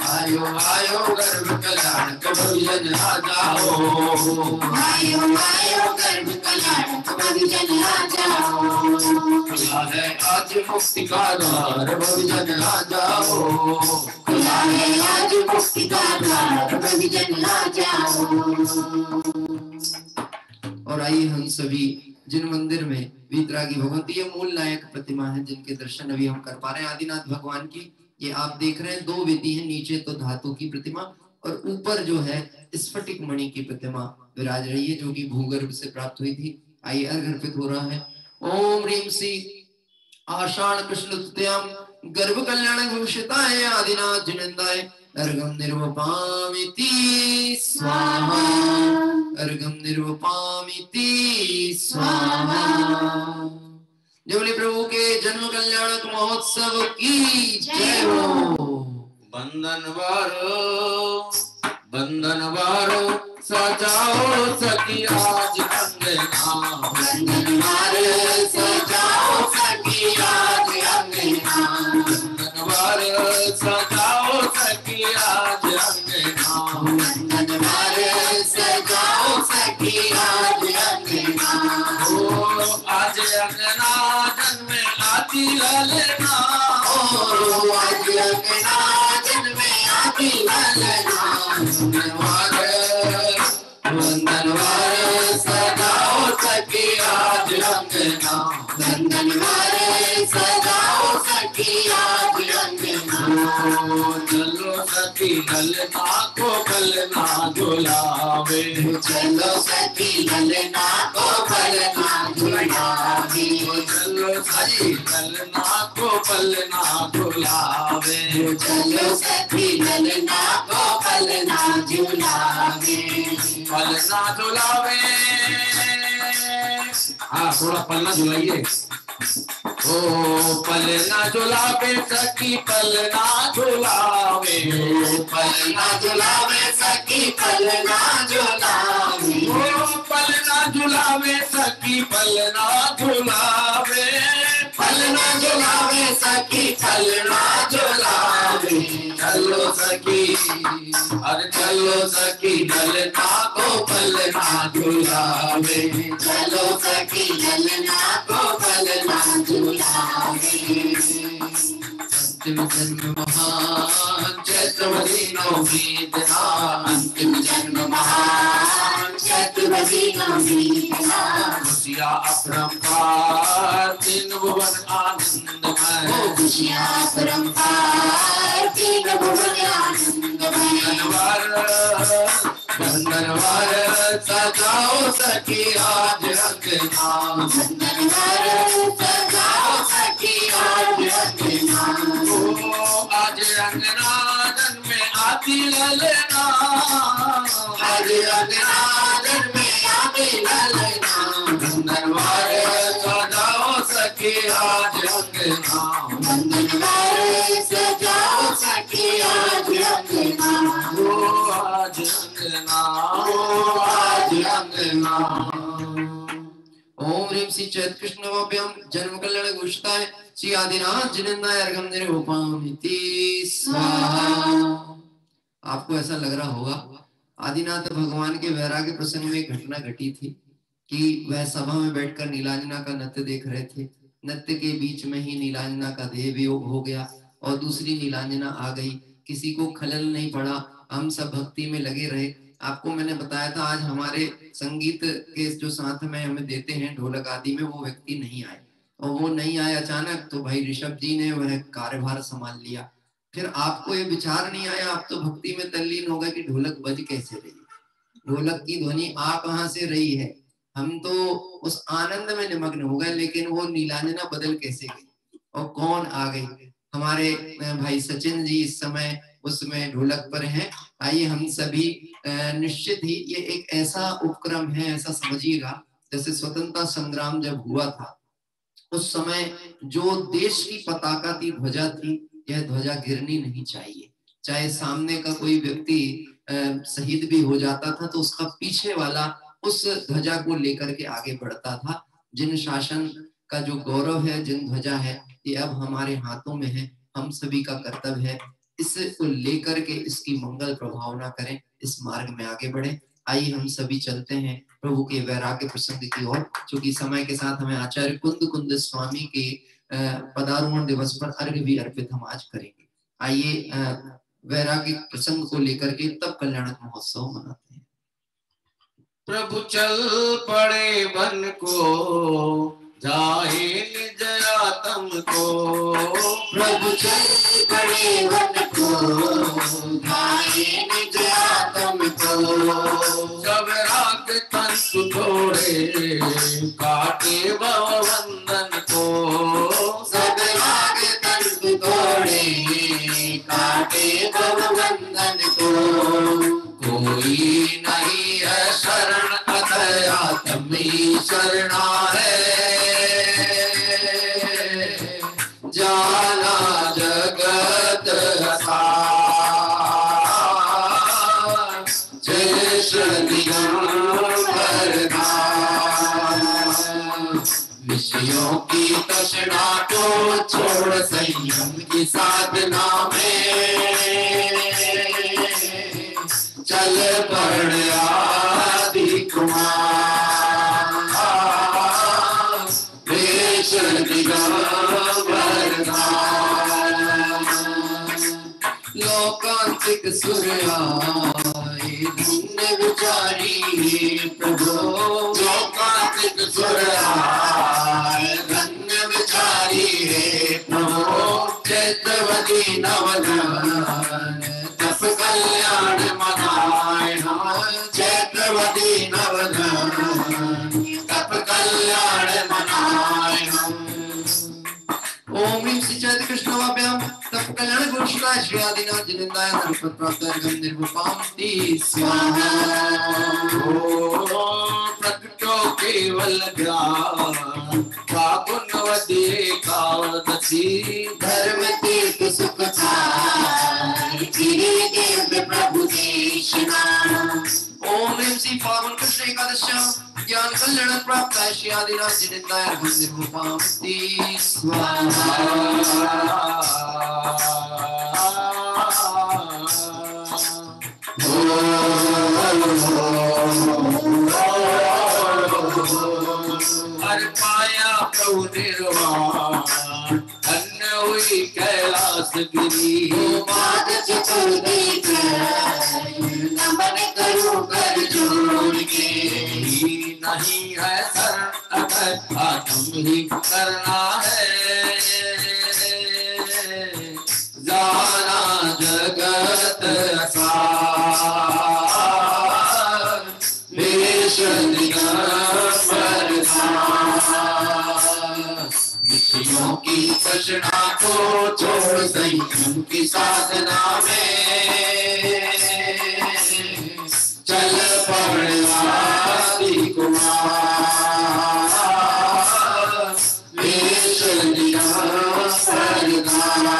आयो आयो गर्भ कल्याण बहुजन आ जाओ, आयो आयो गर्भ कल्याण बहुजन आ जाओ, खुला है आज मुक्ति का द्वार बहुजन आ जाओ, खुला है आज मुक्ति का द्वार बहुजन आ जाओ। और आइए हम सभी जिन मंदिर में वीतरागी भगवती ये मूल नायक प्रतिमा है, जिनके दर्शन अभी हम कर पा रहे हैं आदिनाथ भगवान की, ये आप देख रहे हैं दो वेदी है, नीचे तो धातु की प्रतिमा और ऊपर जो है स्फटिक मणि की प्रतिमा विराज रही है, जो कि भूगर्भ से प्राप्त हुई थी। आइए अर्घ अर्पित हो रहा है। ओम ह्रीं श्री आषाढ़ कृष्ण तृतीयाम गर्भ कल्याण भूषिताय आदिनाथ जिनेन्द्राय अर्घम निर्वपामिति स्वाहा, अर्घम निर्वपामिति स्वाहा। जय बोले प्रभु के जन्म कल्याणक महोत्सव की जय हो। बंधन वारो सजाओ सखी आज अंगना, बंधन वारो सजाओ सखी आज अंगना, बंधन वारो सजाओ सखी आज अंगना, बंधन वारो सजाओ सखी आज अंगना, ओ आज अंगना जन्मे आती ललना, ओ आज अंगना जन्मे आती ललना, बंधन वारो सजाओ सखी आज अंगना, बंधन वारो सजाओ सखी आज अंगना, चलो सखी ललना को बलना झुलावे, चलो सखी ललना को बलना झुलावे, चलो सखी ललना को बलना झुलावे, चलो सखी ललना को बलना झुलावे, पलना झुलावे। हाँ थोड़ा पलना झुलाइए। ओ पलना झुलावे सखी पलना झुलावे, पलना झुलावे सखी पलना झुलावे, ओ पलना झुलावे सखी पलना झुलावे, पलना झुलावे सखी पलना झुलावे, चलो सखी अरे चलो सखी ललना को पलना झुलावे, चलो सखी ललना को पलना झुलावे। अंतिम जन्म महान चैत्रवती नवमी दिना, अंतिम जन्म महान चतुर्वेदी नवमी दिना, खुशिया अपरंपार तीन भुवन आनंदमय, खुशियाँ परंपार तीन भुवन आनंदमय, बंधनवार सजाओ सखी आज अंगना, बंधनवार सजाओ सखी आज अंगना, ओ आज अंगना जन्मे आती ललना, आज अंगना जन्मे आती ललना, बंधनवार सजाओ सखी आज अंगना, बंधनवार सजाओ सखी आज अंगना, ओ आज अंगना, ओ आज अंगना। ओम ह्रीं श्री चैत कृष्णवाभ्याम जन्म कल्याण घोषिताय श्री आदिनाथ जिनेन्द्राय अर्घम निर्वपामिति स्वाहा। आपको ऐसा लग रहा होगा आदिनाथ भगवान के वैराग्य प्रसंग में एक घटना घटी थी कि वह सभा में बैठकर नीलांजना का नृत्य देख रहे थे। नृत्य के बीच में ही नीलांजना का देह वियोग हो गया और दूसरी नीलांजना आ गई। किसी को खलल नहीं पड़ा, हम सब भक्ति में लगे रहे। आपको मैंने बताया था आज हमारे संगीत के जो साथ में हमें देते हैं ढोलक आदि में, वो व्यक्ति नहीं आए और वो नहीं आए अचानक, तो भाई ऋषभ जी ने वह कार्यभार संभाल लिया। फिर आपको ये विचार नहीं आया, आप तो भक्ति में तल्लीन हो गए कि ढोलक बज कैसे रही, ढोलक की ध्वनि आ कहाँ से रही है। हम तो उस आनंद में निमग्न हो गए, लेकिन वो नीलांजना बदल कैसे गई और कौन आ गई। हमारे भाई सचिन जी इस समय उसमें ढोलक पर हैं। आइए हम सभी निश्चित ही ये एक ऐसा उपक्रम है, ऐसा समझिएगा जैसे स्वतंत्रता संग्राम जब हुआ था उस समय जो देश की पताका थी, ध्वजा थी, यह ध्वजा गिरनी नहीं चाहिए। चाहे सामने का कोई व्यक्ति शहीद भी हो जाता था तो उसका पीछे वाला उस ध्वजा को लेकर के आगे बढ़ता था। जिन शासन का जो गौरव है, जिन ध्वजा है, ये अब हमारे हाथों में है। हम सभी का कर्तव्य है इसको लेकर के इसकी मंगल प्रभावना करें, इस मार्ग में आगे बढ़े। आइए हम सभी चलते हैं प्रभु के वैराग्य प्रसंग की ओर। चूंकि समय के साथ हमें आचार्य कुंद कुंद स्वामी के पदारोहण दिवस पर अर्घ्य भी अर्पित हम आज करेंगे। आइए वैराग्य प्रसंग को लेकर के तब कल्याणक महोत्सव मनाते हैं। प्रभु चल पड़े वन को जाए निज आत्म को, प्रभु चल पड़े वन को जाए निज आत्म को, सब राग तन छोड़े काटे भव बंधन को, सब राग तन तोड़े काटे भव बंधन को, कोई नहीं है शरण अतया तुम्ही शरणा है, जाना जगत विषयों की तृष्णा को छोड़ संयम की साधना में चल पड़ आदि कुमार, देश लोकांतिक सूर्याय धन्य विचारी प्रभु, लोकांतिक सूर्याय धन्य विचारी प्रभु, चैत्रवती नवदान तप कल्याण मनाए, चैत्रवती नवदान तप कल्याण मनाए। ओम ह्रीं श्री चैत्र कृष्णवाभ्याम तप कल्याण घोषणा श्री आदिनाथ जिनेन्द्राय नरपत प्राप्त अर्घम निर्वपामति स्वाहा। प्रकटो केवल ज्ञान फागुनवती एकादशी, धर्म तीर्थ सुख थाय गिरि दिव्य प्रभु देशना। ओम ह्रीं श्री फागुन कृष्ण एकादश्याम ज्ञान कल्याण प्राप्त श्री आदिनाथ जिनेन्द्राय अर्घम निर्वपामति स्वाहा। हर पाया प्रभु निर्वाण, धन्य हुई कैलाश गिरी, मात चतुर्दशी नमन करूं कर जोड़ के, नहीं है शरण अतः तुम ही करना है, जाना जगत विषयों की तृष्णा को छोड़ संयम की साधना में चल पड़ आदि कुमार, वेश लिया सरदार,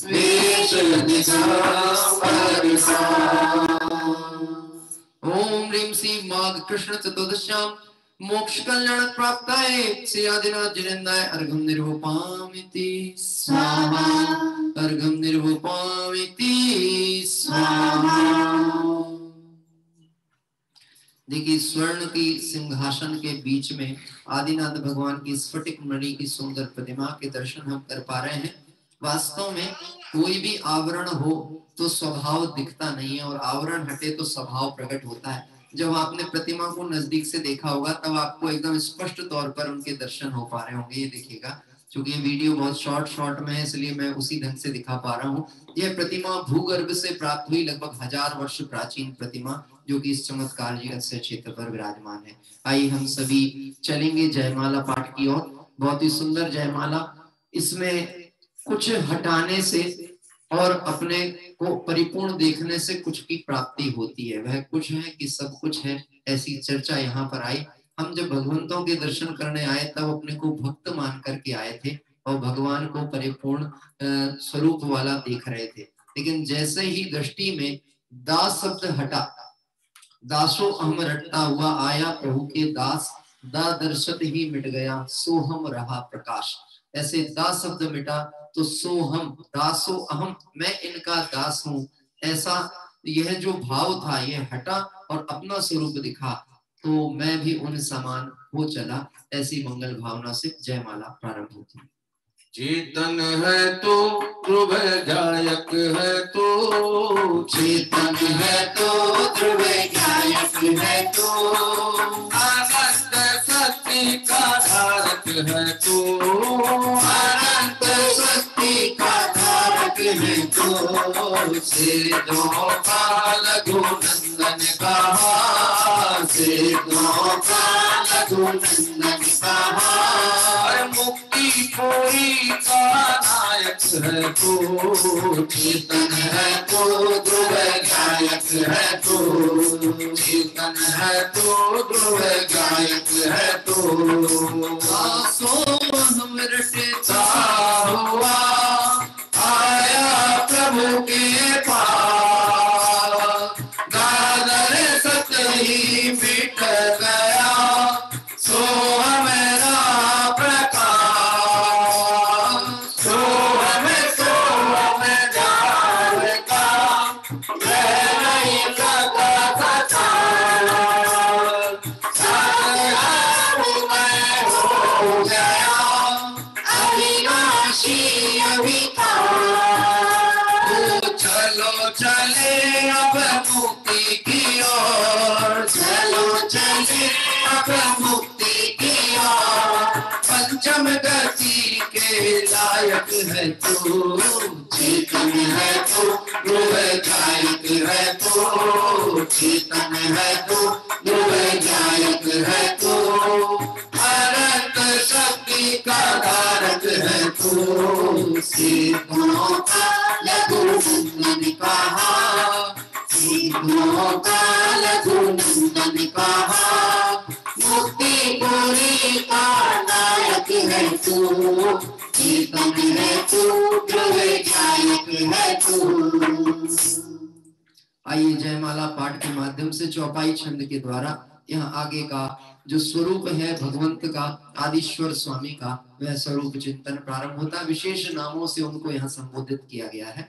वेश लिया सरदार। ओम ह्रीं श्री माघ कृष्ण चतुर्दश्याम मोक्ष कल्याण प्राप्ताय श्री आदिनाथ जिनेन्द्राय अर्घम निर्वपामिति स्वाहा, अर्घम निर्वपामिति स्वाहा। देखिए स्वर्ण की सिंहासन के बीच में आदिनाथ भगवान की स्फटिक मणि की सुंदर प्रतिमा के दर्शन हम कर पा रहे हैं। वास्तव में कोई भी आवरण हो तो स्वभाव दिखता नहीं है और आवरण हटे तो स्वभाव प्रकट होता है। जब आपने प्रतिमा को नजदीक से देखा होगा तब आपको एकदम स्पष्ट तौर पर उनके दर्शन हो पा रहे होंगे। ये देखिएगा चूंकि ये वीडियो बहुत शॉर्ट में है इसलिए मैं उसी ढंग से दिखा पा रहा हूँ। यह प्रतिमा भूगर्भ से प्राप्त हुई, लगभग 1000 वर्ष प्राचीन प्रतिमा, जो कि इस चमत्कार जी अक्षय क्षेत्र पर विराजमान है। आइए हम सभी चलेंगे जयमाला पाठ की ओर। बहुत ही सुंदर जयमाला, इसमें कुछ हटाने से और अपने को परिपूर्ण देखने से कुछ की प्राप्ति होती है। वह कुछ है कि सब कुछ है, ऐसी चर्चा यहाँ पर आई। हम जब भगवंतों के दर्शन करने आए तब अपने को भक्त मान करके आए थे और भगवान को परिपूर्ण स्वरूप वाला देख रहे थे। लेकिन जैसे ही दृष्टि में दास शब्द हटा, दासो अहम रटता हुआ आया प्रभु के दास, दा दर्शत ही मिट गया सोहम रहा प्रकाश। ऐसे दास शब्द मिटा तो सोहम, दासो अहम, मैं इनका दास हूं, ऐसा यह जो भाव था यह हटा और अपना स्वरूप दिखा, तो मैं भी उन समान हो चला। ऐसी मंगल भावना से जयमाला प्रारंभ होती है। चेतन है तो ध्रुव गायक है तो, चेतन है तो ध्रुव गायक है तो, अनंत शक्ति का धारक है तो, अनंत शक्ति का धारक है तो, से दो काल गुणनंदन कहा, से दो काल गुणनंदन कहा, मुक्ति पूरी का नायक है तो, चेतन है तो ध्रुव गायक है तो, चेतन है तो ध्रुव गायक है तो, दासो हम रटता हुआ आया प्रभु के पास, दादर सत ही मिट गया सो मेरा प्रकाश, सो हमें जान का मैं नहीं सकता, मैं हो गया अविनाशी चलो चले अब मुक्ति की ओर, चलो चले अब मुक्ति की ओर, पंचम गति के लायक है तू, चेतन है तो ध्रुव गायक है तू, चेतन है तो ध्रुव गायक है तो, अनंत शक्ति का धारक है तू, सिद्धों का लघु नंदन कहा, सिद्धों का लघु नंदन कहा, मुक्ति पूरी का नायक है तू, चेतन है तू ध्रुव गायक है तू। आइए जयमाला पाठ के माध्यम से चौपाई छंद के द्वारा यहाँ आगे का जो स्वरूप है भगवंत का, आदिश्वर स्वामी का, वह स्वरूप चिंतन प्रारंभ होता है। विशेष नामों से उनको यहाँ संबोधित किया गया है।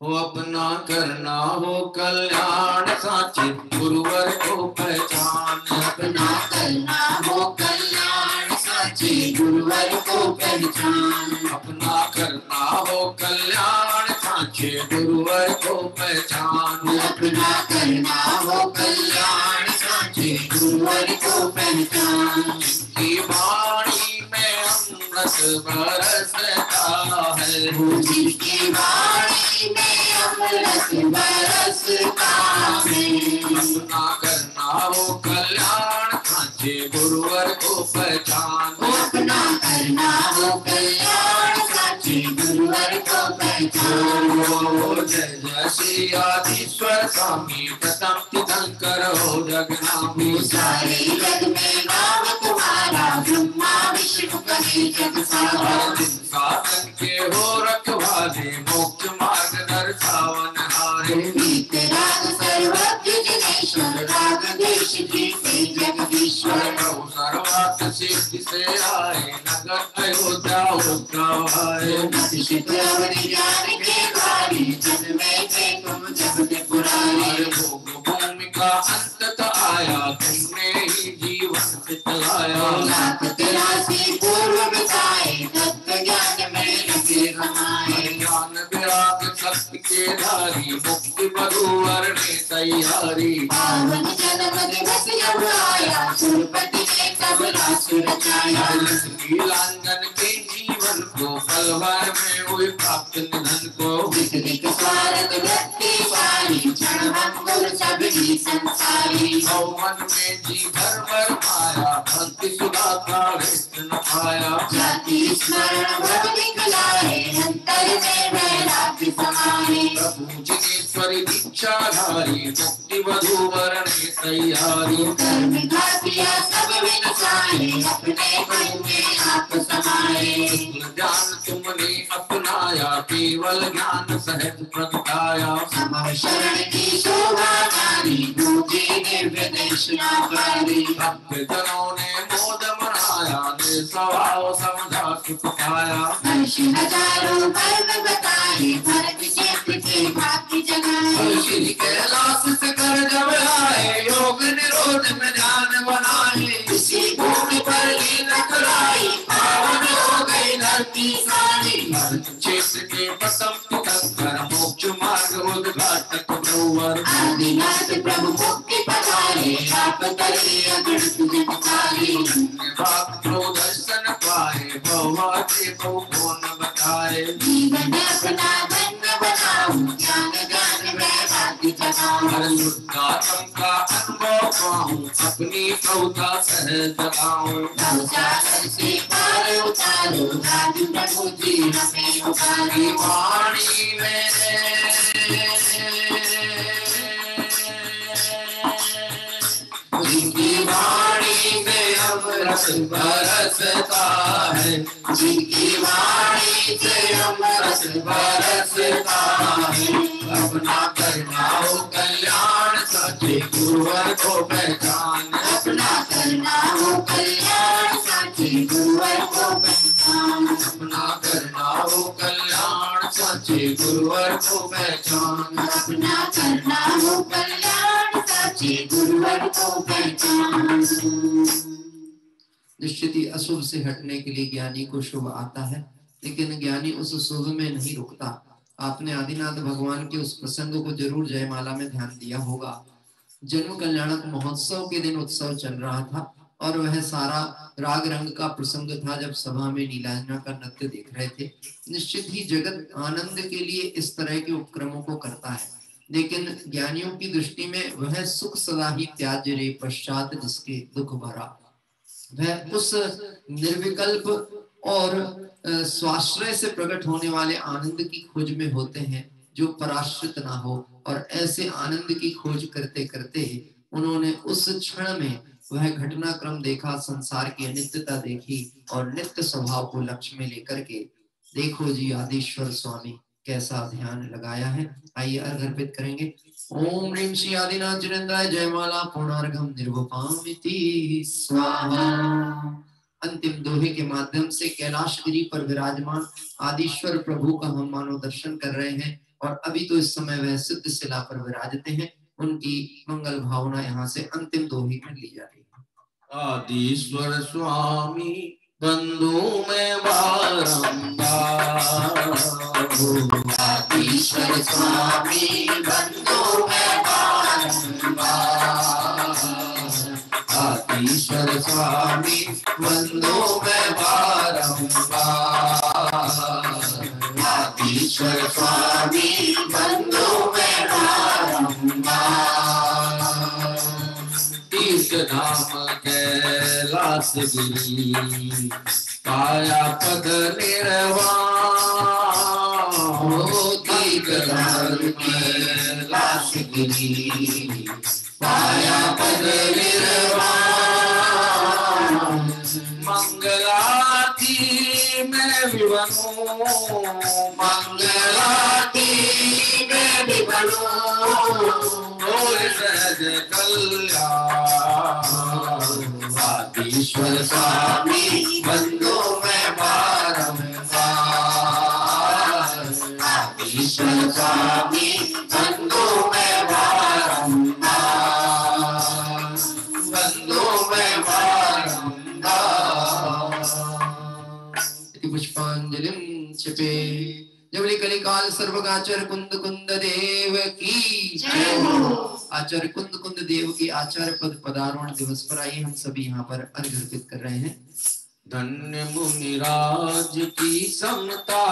हो अपना करना हो कल्याण साचे गुरुवर को पहचान, अपना करना हो कल्याण साचे गुरुवर को पहचान, अपना करना हो कल्याण साचे गुरुवर को पहचान, अपना करना हो कल्याण साचे गुरुवर को पहचान, की वाणी में अमृत बरसता है, जिसकी वाणी में अमृत बरसता है, अपना करना हो कल्याण साचे गुरुवर को पहचान, अपना करना हो कल्याण साचे गुरुवर को पहचान। जय जय श्री आदिश्वर स्वामी प्रथम तीर्थंकर हो जगनामी, सारे जग में नाम तुम्हारा ब्रह्मा विष्णु कहे जग सारा, साधन के हो रखवाले मोक्ष मार्ग दर्शावन हारे, वीतराग सर्वज्ञ जनेश्वर राग देश जीते जगदीश्वर, प्रभु सर्वार्थ सिद्धि से आए नगर अयोध्या उद्धार, ज्ञान के द्वारी जग में थे तुम जगत पुराने, भोग भूमि का अंत आया तुमने ही जीवन सितलाया, लाख तिरासी पूर्व बिताए तत्व ज्ञान में लगे रमाए, ज्ञान विराग शक्ति के धारी मुक्ति मधुवर ने तैयारी, पावन जन्म दिवस जब आया सुरपति ने कब रासुर रचाया, लांगन के जीवन भर में हुई प्राप्त निधन को विकृत स्वार्थ वृत्ति सारी क्षण भंगुर सब ही संसारी मन में जी भर पाया भक्ति सुधा का वेस्ट न पाया जाति स्मरण भव दिखलाए अंतर में वैराग्य समाए प्रभु जिनेश्वरी दीक्षाधारी मुक्ति वधु वरणे तैयारी कर्म किया सब विनसाए अपने मन में आप समाए ज्ञान तुमने अपनाया केवल ज्ञान सहज प्रगटाया समव शरण की शोभा गानी दूजी दिव्य देशनाकारी भक्त जनों ने मोद मनाया ने स्वभाव समझा सुख पाया हर्ष हजारों पर्व बताए भरत क्षेत्र के भाग्य जगाए श्री कैलाश से कर जब आए योग निरोध में ध्यान बनाए इसी भूमि पर लीन कराई पावन हो गई धरती सारी भारत क्षेत्र के प्रथम तीर्थंकर मोक्ष मार्ग उद्घाटक प्रभुवर आदिनाथ प्रभु मुक्ति पधारे आप तले अगणित विकारी भाग दर्शन पाए भवा के को न बताए जीवन अपना धन्य बनाऊं ज्ञान ज्ञान वैराग्य जगाऊं हर युद्धात्म का अनुभव पाऊं अपनी प्रभुता सहज जगाऊं नवजात से पार उतारो राज प्रभु जी हमें उतारी वाणी में जिनकी वाणी में अमृत बरसता है जिनकी वाणी से अमृत बरसता है अपना करना हो कल्याण सच्चे गुरुवर को पहचान अपना करना हो कल्याण साथी गुरुवर को पहचान अपना करना हो कल्याण सच्चे गुरुवर को पहचान अपना करना हो कल्याण साथी गुरुवर को पहचान निश्चित ही अशुभ से हटने के लिए ज्ञानी को शुभ आता है, लेकिन ज्ञानी उस शुभ में नहीं रुकता। आपने आदिनाथ भगवान के उस प्रसंग को जरूर जयमाला में ध्यान दिया होगा। जन्म कल्याणक महोत्सव के दिन उत्सव चल रहा था और वह सारा राग रंग का प्रसंग था जब सभा में नीलांजना का नृत्य देख रहे थे। निश्चित ही जगत आनंद के लिए इस तरह के उपक्रमों को करता है, लेकिन ज्ञानियों की दृष्टि में वह सुख सदा ही त्याज्य रे पश्चात जिसके दुख भरा। वह उस निर्विकल्प और स्वाश्रय से प्रकट होने वाले आनंद की खोज में होते हैं जो पराश्रित ना हो। और ऐसे आनंद की खोज करते करते उन्होंने उस क्षण में वह घटनाक्रम देखा, संसार की अनित्यता देखी और नित्य स्वभाव को लक्ष्य में लेकर के देखो जी आदिश्वर स्वामी कैसा ध्यान लगाया है। आइए अर्घ अर्पित करेंगे। ओम ह्रीं श्री आदिनाथ जिनेन्द्राय जयमाला पूर्णार्घम निर्वपामिति स्वाहा। अंतिम दोहे के माध्यम से कैलाशगिरी पर विराजमान आदिश्वर प्रभु का हम मानो दर्शन कर रहे हैं और अभी तो इस समय वह सिद्ध शिला पर विराजते हैं। उनकी मंगल भावना यहाँ से अंतिम दोहे में ली जा रही है। आदिश्वर स्वामी बंधु में बारंबार, आदिश्वर स्वामी बंधु में बारंबार, आदिश्वर स्वामी बंधु में बारंबार, आदिश्वर स्वामी बंधु में बारंबार। तीर्थ धाम कैलाश गिरी पाया पद निर्वाण, तीर्थ धाम कैलाश गिरी पाया पद निर्वाण। मंगलाती मैं भी बनूं, मंगलाती मैं भी बनूं, सहज कल्याण। आदिश्वर स्वामी बंधु में बारंबार, आदिश्वर स्वामी बंधु में बारंबार, बंधु में बारंबार। पुष्पांजलिं क्षिपे जबली कलिकाल सर्वगाचर कुंद कुंद देव की जय हो। आचार्य कुंद कुंद देव की आचार्य पद पदारोहण दिवस पर आइए हम सभी यहाँ पर अर्घ अर्पित कर रहे हैं। धन्य मुनिराज की समता,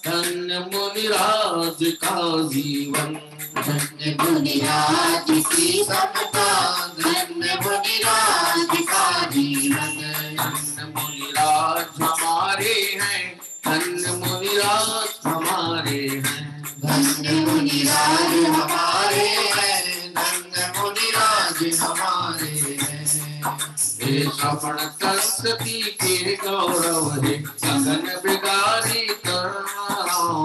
धन्य मुनिराज का जीवन। धन्य मुनिराज की समता, धन्य मुनिराज का जीवन। धन्य मुनिराज हमारे हैं, धन्य मुनिराज हमारे हैं। धन्य मुनिराज हमारे हैं, धन्य मुनिराज हमारे हैं। हे श्रवण संतति के गौरव है, गगन बिगारी करुणा।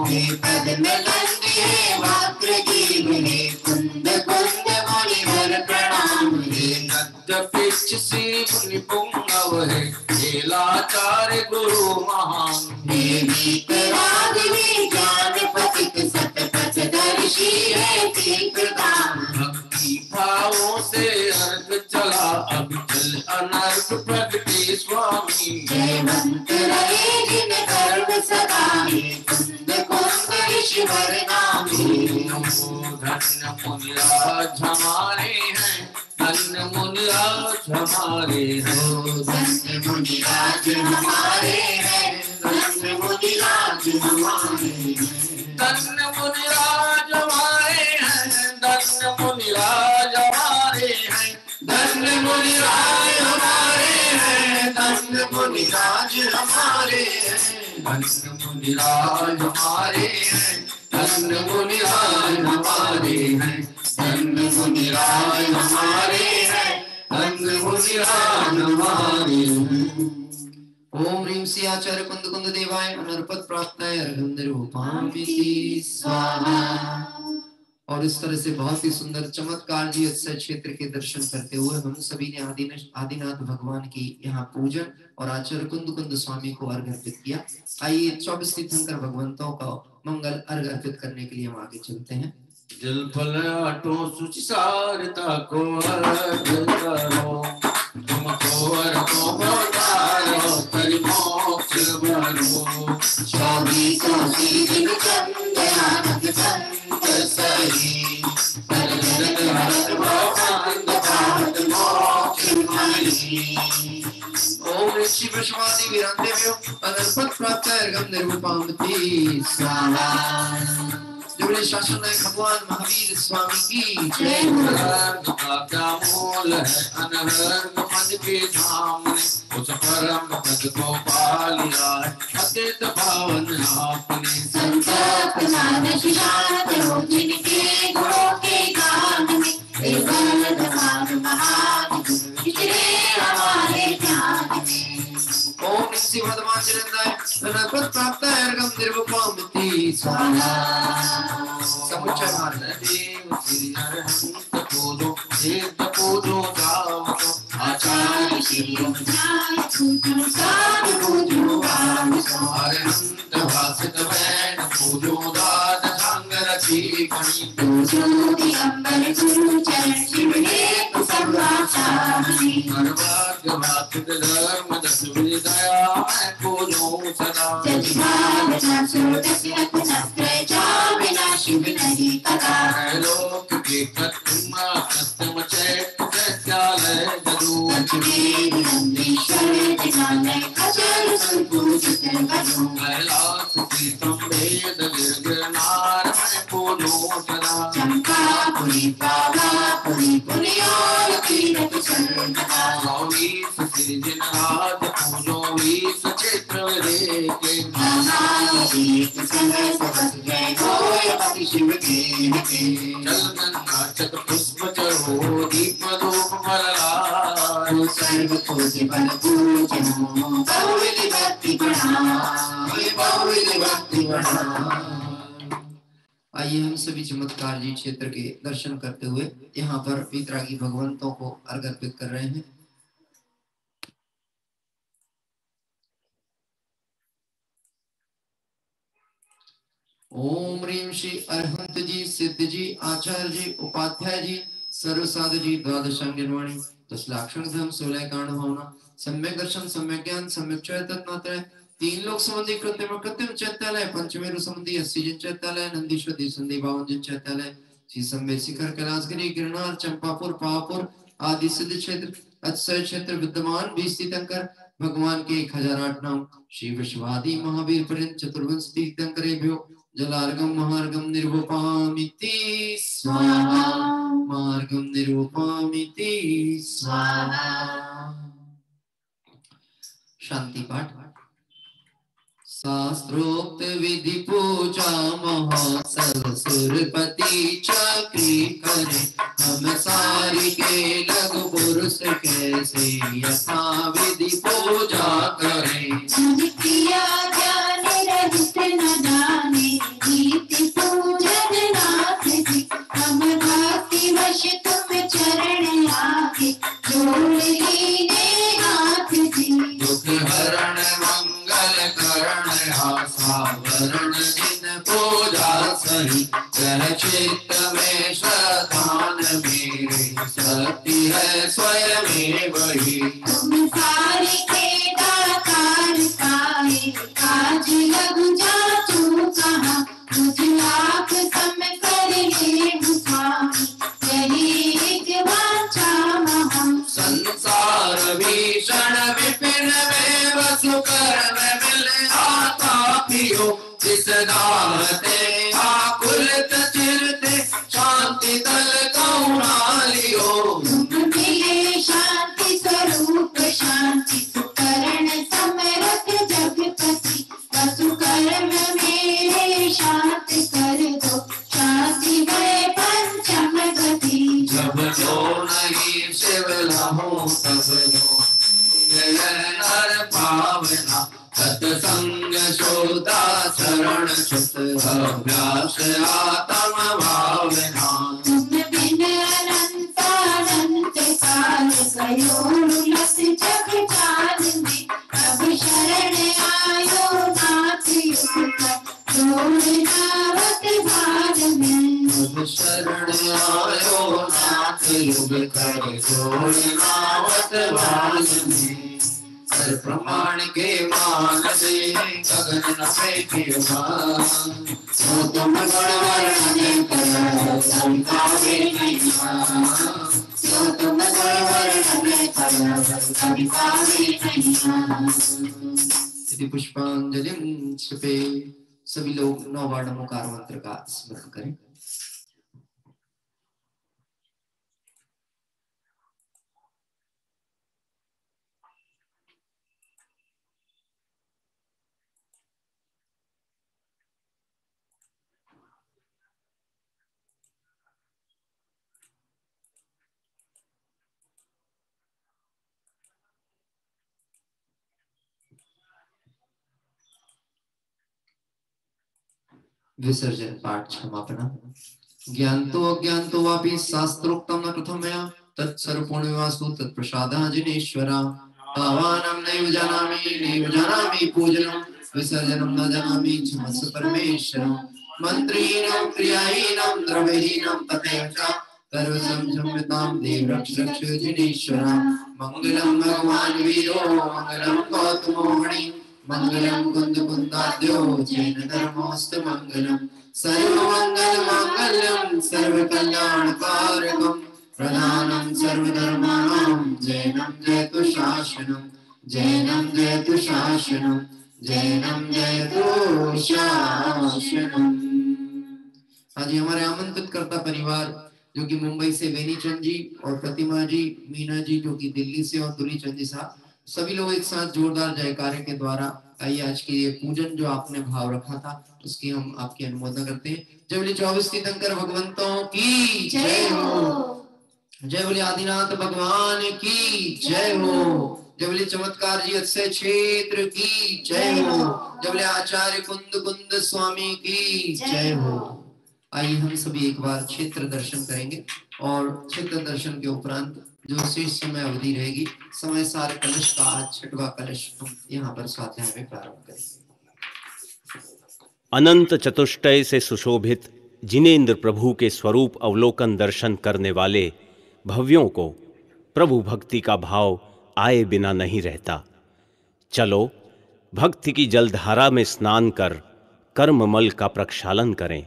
हे पद्म गंगे वक्र जीवने, कुंद कुंद मुनिवर प्रणाम हे। यद्यपिच से मुनि पुंगव है, हे लाचार्य गुरु महान। हे वीतराग में ज्ञान पथिक सतपथदर्शी है तीर्थधाम। भक्ति भावों से अर्घ चला, अब चल अनर्घ प्रगटे स्वामी। जयवंत रहे जिन कर्म सदा, हे कुंद कुंद ईश्वर नामी। धन्य मुनिराज हमारे हैं, धन्य मुनिराज हमारे हैं। धन्य मुनिराज हमारे हैं, धन्य मुनिराज हमारे हैं। धन्य मुनिराज हमारे हैं, धन्य मुनिराज हमारे हैं। धन्य मुनिराज हमारे हैं, धन्य मुनिराज हमारे हैं। धन्य मुनिराज हमारे हैं, धन्य मुनिराज हमारे हैं। धन्य मुनिराज हमारे हैं, धन्य मुनिराज हमारे हैं। ओम ह्रीं श्री आचार्य कुंद कुंद देवाय अनर्पत प्रार्थनाय अर्घंदरूपामिति स्वाहा। और इस तरह से बहुत ही सुंदर चमत्कार जी अक्षय क्षेत्र के दर्शन करते हुए हम सभी ने आदिनाथ भगवान की यहाँ पूजन और आचार्य कुंद कुंद स्वामी को अर्घ अर्पित किया। आइए 24 तीर्थंकर भगवंतों का मंगल अर्घ अर्पित करने के लिए हम आगे चलते हैं। जल फल आटो सुचिसारता को अर्घ करो, तुमको अर्घो बतारो, करि मोक्ष भरो। 24 शील चंद्रानक संत सही, पर जगत हरत भवंत पावत मोक्ष मणि। ओम ऋषि विश्वादी वीरांदेव्यो अनर्पत प्रार्थनाय अर्घंदरूपामिति स्वाहा। जुबली शासन नायक भगवान महावीर स्वामी की जय। अनर्घ का क्या मोल है, अनर्घ पद के सामने, उस परम पद को पा लिया है, अत्यंत पावन आपने। संताप नादश शांत हो जिनके गुणों के गान में, हे वर्धमान महान विचरे हमारे ध्यान में। ओम ऋषि वर्धमान चिरंदाय अनर्पत प्रार्थनाय अर्घंदरूपामिति स्वाहा। समुच्चय मार्ग देव श्री अरहंत पूजो, देव पूजो जावतो, आचार्य श्री जाय पूजो साधु पूजो आमसो। अरहंत भासित वैन पूजो, दाद संग रखी कणी। पूजो दिगंबर गुरु चरण शिवने समाचारी। सर्वाग्य भासित धर्म दस विदया, मैं पूजो सदा। जलिभावना सोदस्य कुशस्त्र जामिना शिव नहीं कदा। लोक के कत्मा कस्तम चैत दैत्यालय जदू। लक्ष्मी नंदीश्वर दिनालय खचर सुपूजित करो। कैलास की संवेद गिरगिरनार, मैं पूजो सदा। चंपापुरी पावापुरी पुनियाल तीरथ सर्वदा। सौवीस सिरजिनराज पूजो, 20 क्षेत्र विवेके। महावीर सहस बस जय गोयपति शिव के। जल गंगा चत पुष्प चढ़ो, दीप धूप मललार। सर्व पूज्य बल पूजनो, बहुविधि भक्ति बढ़ाए, बहुविधि भक्ति बढ़ाए। आइए हम सभी चमत्कार जी क्षेत्र के दर्शन करते हुए यहाँ पर वीतरागी भगवंतों को अर्घ अर्पित कर रहे हैं। ओम ह्रीं श्री अरहंत जी, सिद्ध जी, आचार्य जी, उपाध्याय जी, सर्व साधु जी, द्वादशांग निर्वाणी, 10 लाक्षण धर्म, 16 कारण भावना, सम्यक दर्शन, सम्यक ज्ञान, सम्यक चय तत्मात्रय, 3 लोक संबंधी कृत्रिम कृत्रिम चैत्यालय, पंचमेरु संबंधी 80 जन चैत्यालय, नंदीश्वर संधि 52 जन चैत्यालय, श्री संबे शिखर कैलाशगिरी गिरनार चंपापुर पावापुर आदि सिद्ध क्षेत्र अक्षय क्षेत्र विद्यमान 20 तीर्थंकर भगवान के 1008 नाम श्री विश्वादि महावीर पर्यंत चतुर्वंश तीर्थंकरेभ्यो जलार्गम महार्गम निर्वपामिति स्वाहा मार्गम निर्वपामिति स्वाहा। शांति पाठ। शास्त्रोक्त विधि पूजा महोत्सव सुरपति चक्री करे हम सारी के लघु पुरुष कैसे यथा विधि पूजा करें। क्रिया ज्ञान रहित न जाने रीति पूजन नाथ जी हम भक्ति वश तुम चरण आगे जोड़ लीने नाथ जी। दुख हरण मंगल करण आसावरण जिन पूजा सही यह चित्त में श्रद्धान मेरे शक्ति है स्वयं वही। तुम सारी के दातार पाए काज लग जा तू कहाँ तुझ लाख सम कर ले स्वामी यही एक वाचा महम। संसार भीषण विपिन में वसु कर्म मिल आता पियो जिस दाते आकुल चिरते शांति दल कौना लियो। मिले शांति स्वरूप शांति सुकरण समरथ जगपति वसु कर्म मेरे शांत कर दो शांति भय पंचम गति। जब जो नहीं शिव लहो तब जो नर पावना सत्संग शोधा शरण सुत अभ्यास आत्म भावना। तुम बिन अनंत अनंत काल कयोलस जग चांदनी अब शरण आयो नाथ युग जोड़ नावत भाग में। अब शरण आयो नाथ युग कर जोड़ नावत भाग में। हर प्रमाण के मान दे गगन न फेंके मान तो तुम गणवर्ण में करो संतावे नहीं तो तुम गणवर्ण में करो संतावे नहीं। यदि पुष्पांजलिं क्षिपे सभी लोग 9 बार नमोकार मंत्र का स्मरण करें। विसर्जन पाठ क्षमापना। ज्ञान तो अज्ञान तो वापि शास्त्रोक्तम न कृतं मया तत्सर्वपूर्णवास्तु तत्प्रसादाजिनेश्वरा। तावानं नैव जानामि पूजनं विसर्जनं न जानामि क्षमस्व परमेश्वरं। मन्त्रीणां क्रियाहीनां द्रव्यहीनां तथैव च सर्वसंयम्यतां देव रक्ष जिनेश्वरा। मंगलं भगवान् वीरो मंगलं गौतमोहणि मंगलम कुंद कुंदाद्यो जैन धर्मोस्त मंगलम सर्वमंगल मांगल्यम सर्व कल्याणकारकम प्रधानम सर्वधर्माणां जैनम जयतु शासनम जैनम जयतु शासनम जैनम जयतु शासनम। आज हमारे आमंत्रित करता परिवार जो कि मुंबई से वेनीचंद जी और प्रतिमा जी, मीना जी जो कि दिल्ली से और दुलीचंद जी साहब, सभी लोग एक साथ जोरदार जयकारे के द्वारा आइए आज की ये पूजन जो आपने भाव रखा था उसकी हम आपकी अनुमोदन करते हैं। जय बोले 24 तीर्थंकर भगवंतों की जय हो। जय बोले आदिनाथ भगवान की जय हो। जय बोले चमत्कार जी अक्षय क्षेत्र की जय हो। जय बोले आचार्य कुंद कुंद स्वामी की जय हो। आइए हम सभी एक बार क्षेत्र दर्शन करेंगे और क्षेत्र दर्शन के उपरांत जो शेष समय अवधि रहेगी समय सार कलश का आज 6वां कलश हम यहाँ पर स्वाध्याय में प्रारंभ करेंगे। अनंत चतुष्टय से सुशोभित जिनेंद्र प्रभु के स्वरूप अवलोकन दर्शन करने वाले भव्यों को प्रभु भक्ति का भाव आए बिना नहीं रहता। चलो भक्ति की जलधारा में स्नान कर कर्ममल का प्रक्षालन करें।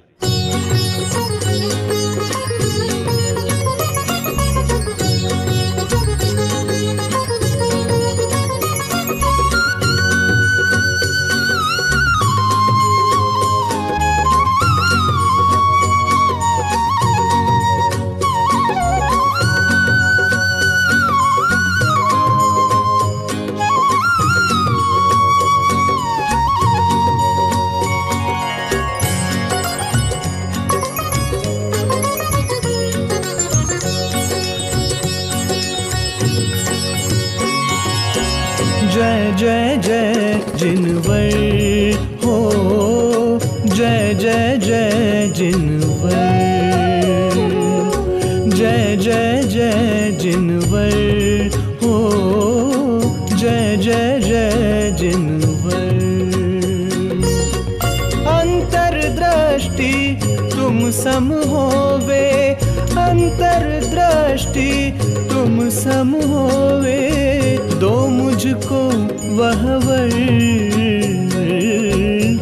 जय जिनवर हो, जय जय जय जिनवर, जय जय जय जिनवर हो, जय जय जय जिनवर। अंतर्दृष्टि तुम सम होवे, अंतर्दृष्टि तुम सम होवे, दो मुझको वहवर,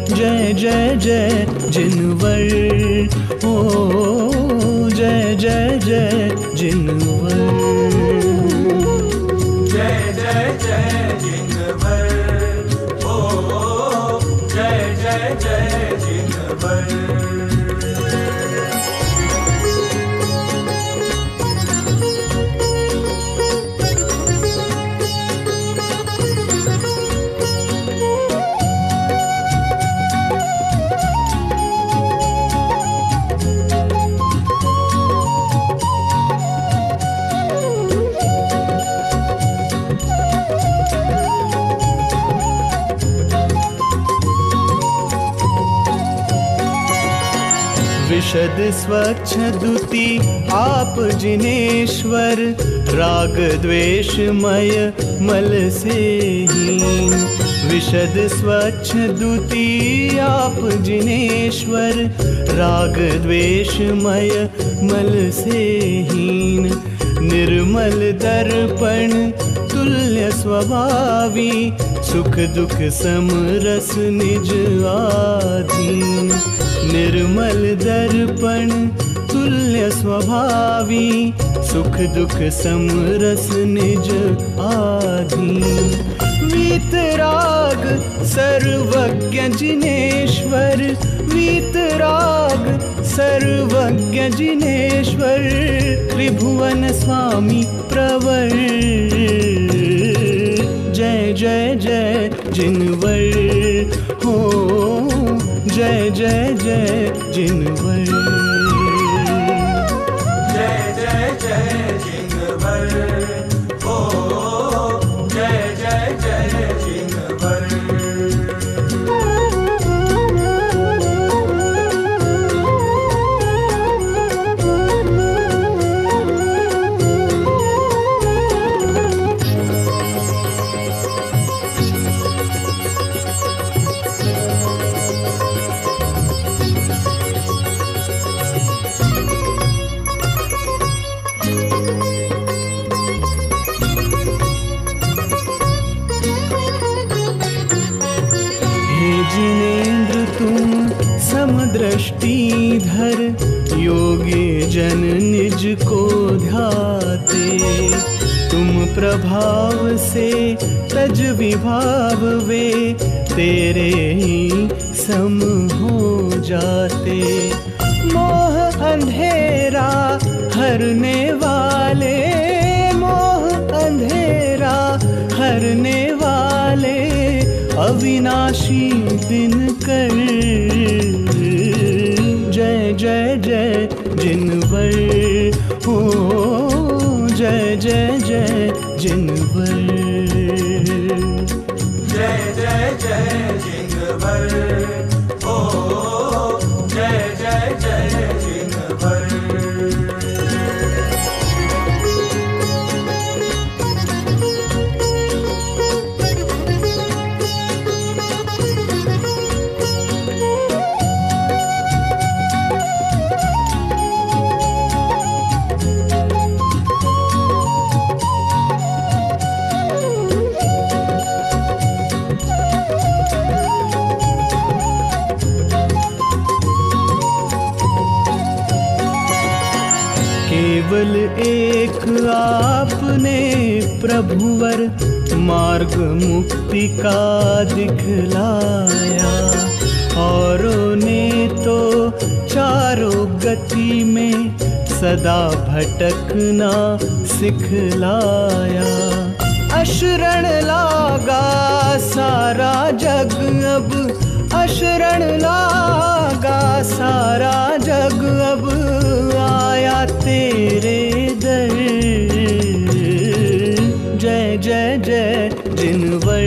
जय जय जय जिनवर हो, जय जय जय जिनवर, जय जय जय जिनवर ओ, जय जय जय जिनवर। विशद स्वच्छ द्युति आप जिनेश्वर, राग द्वेषमय मल से हीन। विशद स्वच्छ द्युति आप जिनेश्वर, राग द्वेषमय मल से हीन। निर्मल दर्पण तुल्य स्वभावी, सुख दुख समरस निज आधीन। निर्मल दर्पण तुल्य स्वभावी, सुख दुख समरस निज आधीन। वीतराग सर्वज्ञ जिनेश्वर, वीतराग सर्वज्ञ जिनेश्वर, त्रिभुवन स्वामी प्रवर, जय जय जय जिनवर हो, जय जय जय जिनवर, जय जय जय जिनवर ओ, जय जय जय जिनवर। जिनेन्द्र तुम समदृष्टिधर, योगी जन निज को ध्याते। तुम प्रभाव से तज विभाव वे, तेरे ही सम हो जाते। मोह अंधेरा हरने वाले, मोह अंधेरा हरने वाले, अविनाशी दिनकर, जय जय जय जिनवर हो, जय जय जय जिनवर, जय जय जय जिनवर ओ, जय जय जय जिनवर। केवल एक आपने प्रभुवर, मार्ग मुक्ति का दिखलाया। औरों ने तो चारों गति में सदा भटकना सिखलाया। अशरण लागा सारा जग अब, अशरण लागा सारा जग अब, आया तेरे दर, जय जय जय जिनवर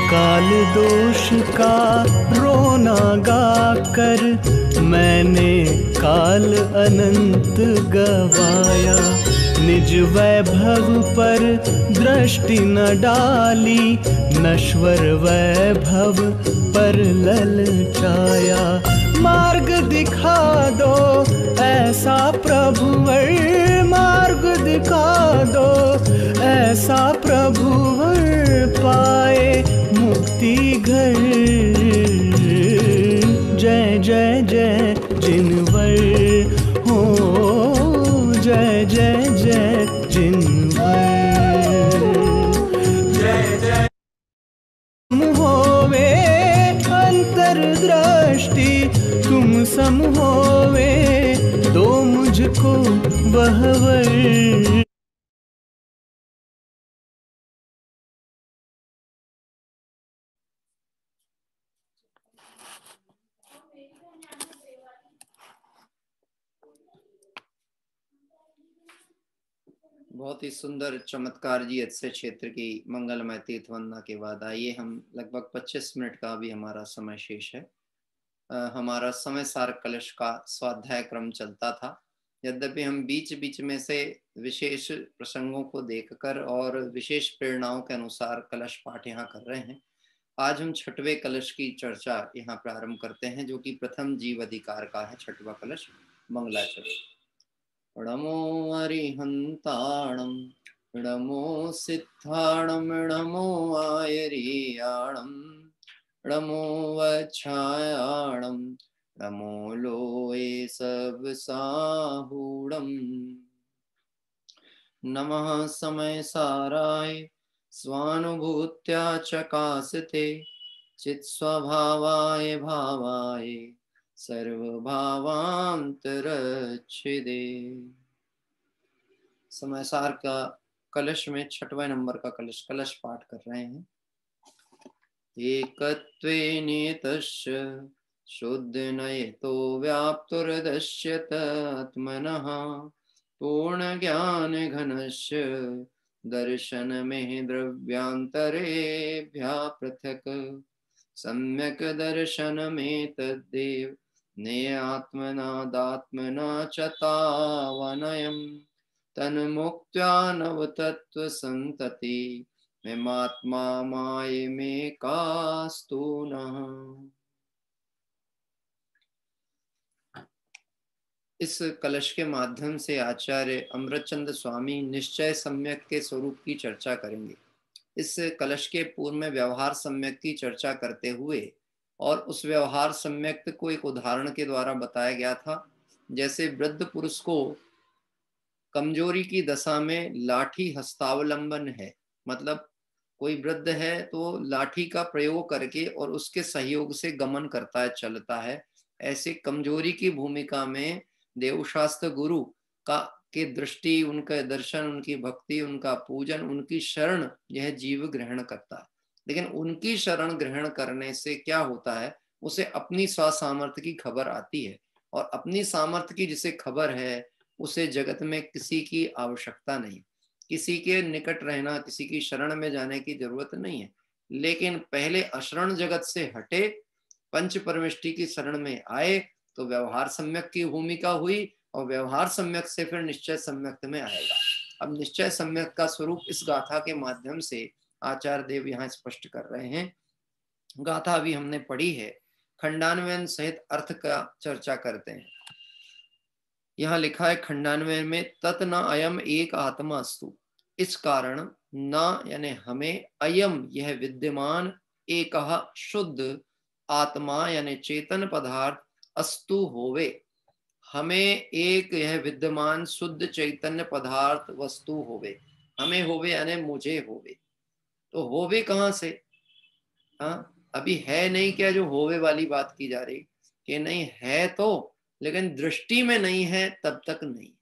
काल दोष का रोना गाकर मैंने काल अनंत गवाया। निज वैभव पर दृष्टि न डाली, नश्वर वैभव पर ललचाया। मार्ग दिखा दो ऐसा प्रभुवर, मार्ग दिखा दो ऐसा प्रभुवर, पाए मुक्ति घर। जय जय जय जिनवर हो, जय जय जय जिनवर। जय जय होवे अंतर्दृष्टि तुम सम होवे, दो मुझको वहवर। बहुत ही सुंदर चमत्कार जी अच्छे क्षेत्र की मंगलमय तीर्थ वंदना के बाद आइए हम लगभग 25 मिनट का भी हमारा समय शेष है। हमारा समय सार कलश का स्वाध्याय क्रम चलता था। यद्यपि हम बीच बीच में से विशेष प्रसंगों को देखकर और विशेष प्रेरणाओं के अनुसार कलश पाठ यहाँ कर रहे हैं। आज हम छठवें कलश की चर्चा यहाँ प्रारंभ करते हैं, जो कि प्रथम जीव अधिकार का है। छठवा कलश मंगलाचरण। नमो अरिहंताणं नमो सिद्धाणं नमो आयर्याणं नमो वच्छायाणं नमो लोये सब साहूणं। नमः समय साराय स्वानुभूत्या चकासते चित् स्वभावाय भावाय सर्वभावांतरच्छिदे। समयसार का कलश में छठवें नंबर का कलश पाठ कर रहे हैं। एकत्वे नियतस्य शुद्ध नयतो व्याप्तुर्दश्यत आत्मनः पूर्ण ज्ञान घनस्य दर्शन में द्रव्यांतरेभ्यः पृथक् सम्यक दर्शन में तद्देव ने आत्मनादात्मना च तावनयम् तन्मुक्त्या नवतत्व संतति मेमात्मा माये में कास्तु नः। इस कलश के माध्यम से आचार्य अमृतचंद स्वामी निश्चय सम्यक के स्वरूप की चर्चा करेंगे। इस कलश के पूर्व में व्यवहार सम्यक की चर्चा करते हुए और उस व्यवहार सम्यक को एक उदाहरण के द्वारा बताया गया था। जैसे वृद्ध पुरुष को कमजोरी की दशा में लाठी हस्तावलंबन है, मतलब कोई वृद्ध है तो लाठी का प्रयोग करके और उसके सहयोग से गमन करता है, चलता है। ऐसे कमजोरी की भूमिका में देवशास्त्र गुरु का की दृष्टि, उनका दर्शन, उनकी भक्ति, उनका पूजन, उनकी शरण यह जीव ग्रहण करता है। लेकिन उनकी शरण ग्रहण करने से क्या होता है, उसे अपनी स्वसामर्थ्य की खबर आती है, और अपनी सामर्थ्य की जिसे खबर है उसे जगत में किसी की आवश्यकता नहीं, किसी के निकट रहना, किसी की शरण में जाने की जरूरत नहीं है। लेकिन पहले अशरण जगत से हटे, पंच परमेष्टि की शरण में आए तो व्यवहार सम्यक की भूमिका हुई, और व्यवहार सम्यक से फिर निश्चय सम्यक में आएगा। अब निश्चय सम्यक का स्वरूप इस गाथा के माध्यम से आचार्य देव यहाँ स्पष्ट कर रहे हैं। गाथा अभी हमने पढ़ी है, खंडान्वयन सहित अर्थ का चर्चा करते हैं। यहाँ लिखा है खंडान्वयन में, तत् न अयम एक आत्मा अस्तु, इस कारण न यानी हमें, अयम यह विद्यमान, एक शुद्ध आत्मा यानी चेतन पदार्थ, अस्तु होवे, हमें एक यह विद्यमान शुद्ध चैतन्य पदार्थ वस्तु होवे। हमें होवे यानी मुझे होवे। तो होवे कहाँ से? हाँ, अभी है नहीं क्या जो होवे वाली बात की जा रही, कि नहीं है तो, लेकिन दृष्टि में नहीं है तब तक नहीं।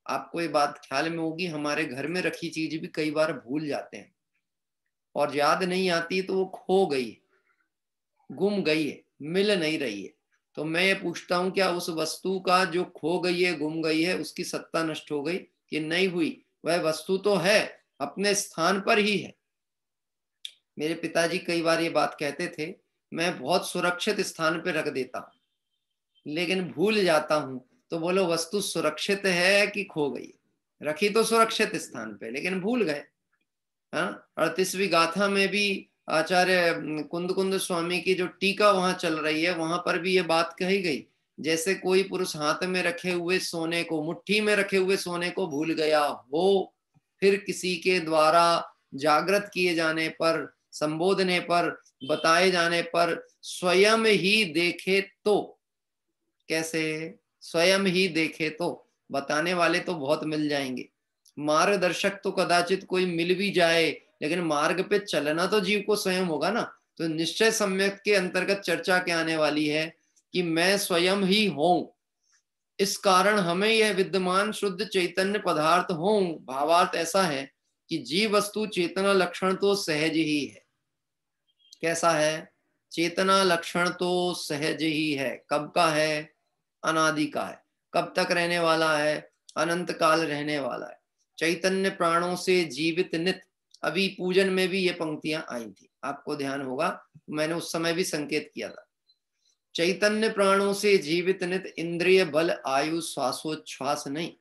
आपको ये बात ख्याल में होगी, हमारे घर में रखी चीज भी कई बार भूल जाते हैं और याद नहीं आती, तो वो खो गई, गुम गई है, मिल नहीं रही है। तो मैं ये पूछता हूं, क्या उस वस्तु का जो खो गई है, गुम गई है, उसकी सत्ता नष्ट हो गई कि नहीं हुई? वह वस्तु तो है, अपने स्थान पर ही है, मेरे पिताजी कई बार ये बात कहते थे, मैं बहुत सुरक्षित स्थान पे रख देता हूं लेकिन भूल जाता हूं, तो बोलो वस्तु सुरक्षित है कि खो गई? रखी तो सुरक्षित स्थान पे लेकिन भूल गए। हाँ, 38वीं गाथा में भी आचार्य कुंद कुंद स्वामी की जो टीका वहां चल रही है, वहां पर भी ये बात कही गई, जैसे कोई पुरुष हाथ में रखे हुए सोने को, मुट्ठी में रखे हुए सोने को भूल गया हो, फिर किसी के द्वारा जागृत किए जाने पर, संबोधने पर, बताए जाने पर स्वयं ही देखे तो, कैसे? स्वयं ही देखे तो, बताने वाले तो बहुत मिल जाएंगे, मार्गदर्शक तो कदाचित कोई मिल भी जाए, लेकिन मार्ग पे चलना तो जीव को स्वयं होगा ना। तो निश्चय सम्यक के अंतर्गत चर्चा क्या आने वाली है कि मैं स्वयं ही हूं, इस कारण हमें यह विद्यमान शुद्ध चैतन्य पदार्थ हूं। भावार्थ ऐसा है कि जीव वस्तु चेतना लक्षण तो सहज ही है। कैसा है? चेतना लक्षण तो सहज ही है। कब का है? अनादि का है। कब तक रहने वाला है? अनंत काल रहने वाला है। चैतन्य प्राणों से जीवित नित, अभी पूजन में भी ये पंक्तियां आई थी, आपको ध्यान होगा, मैंने उस समय भी संकेत किया था। चैतन्य प्राणों से जीवित नित, इंद्रिय बल आयु श्वासोच्छ्वास नहीं।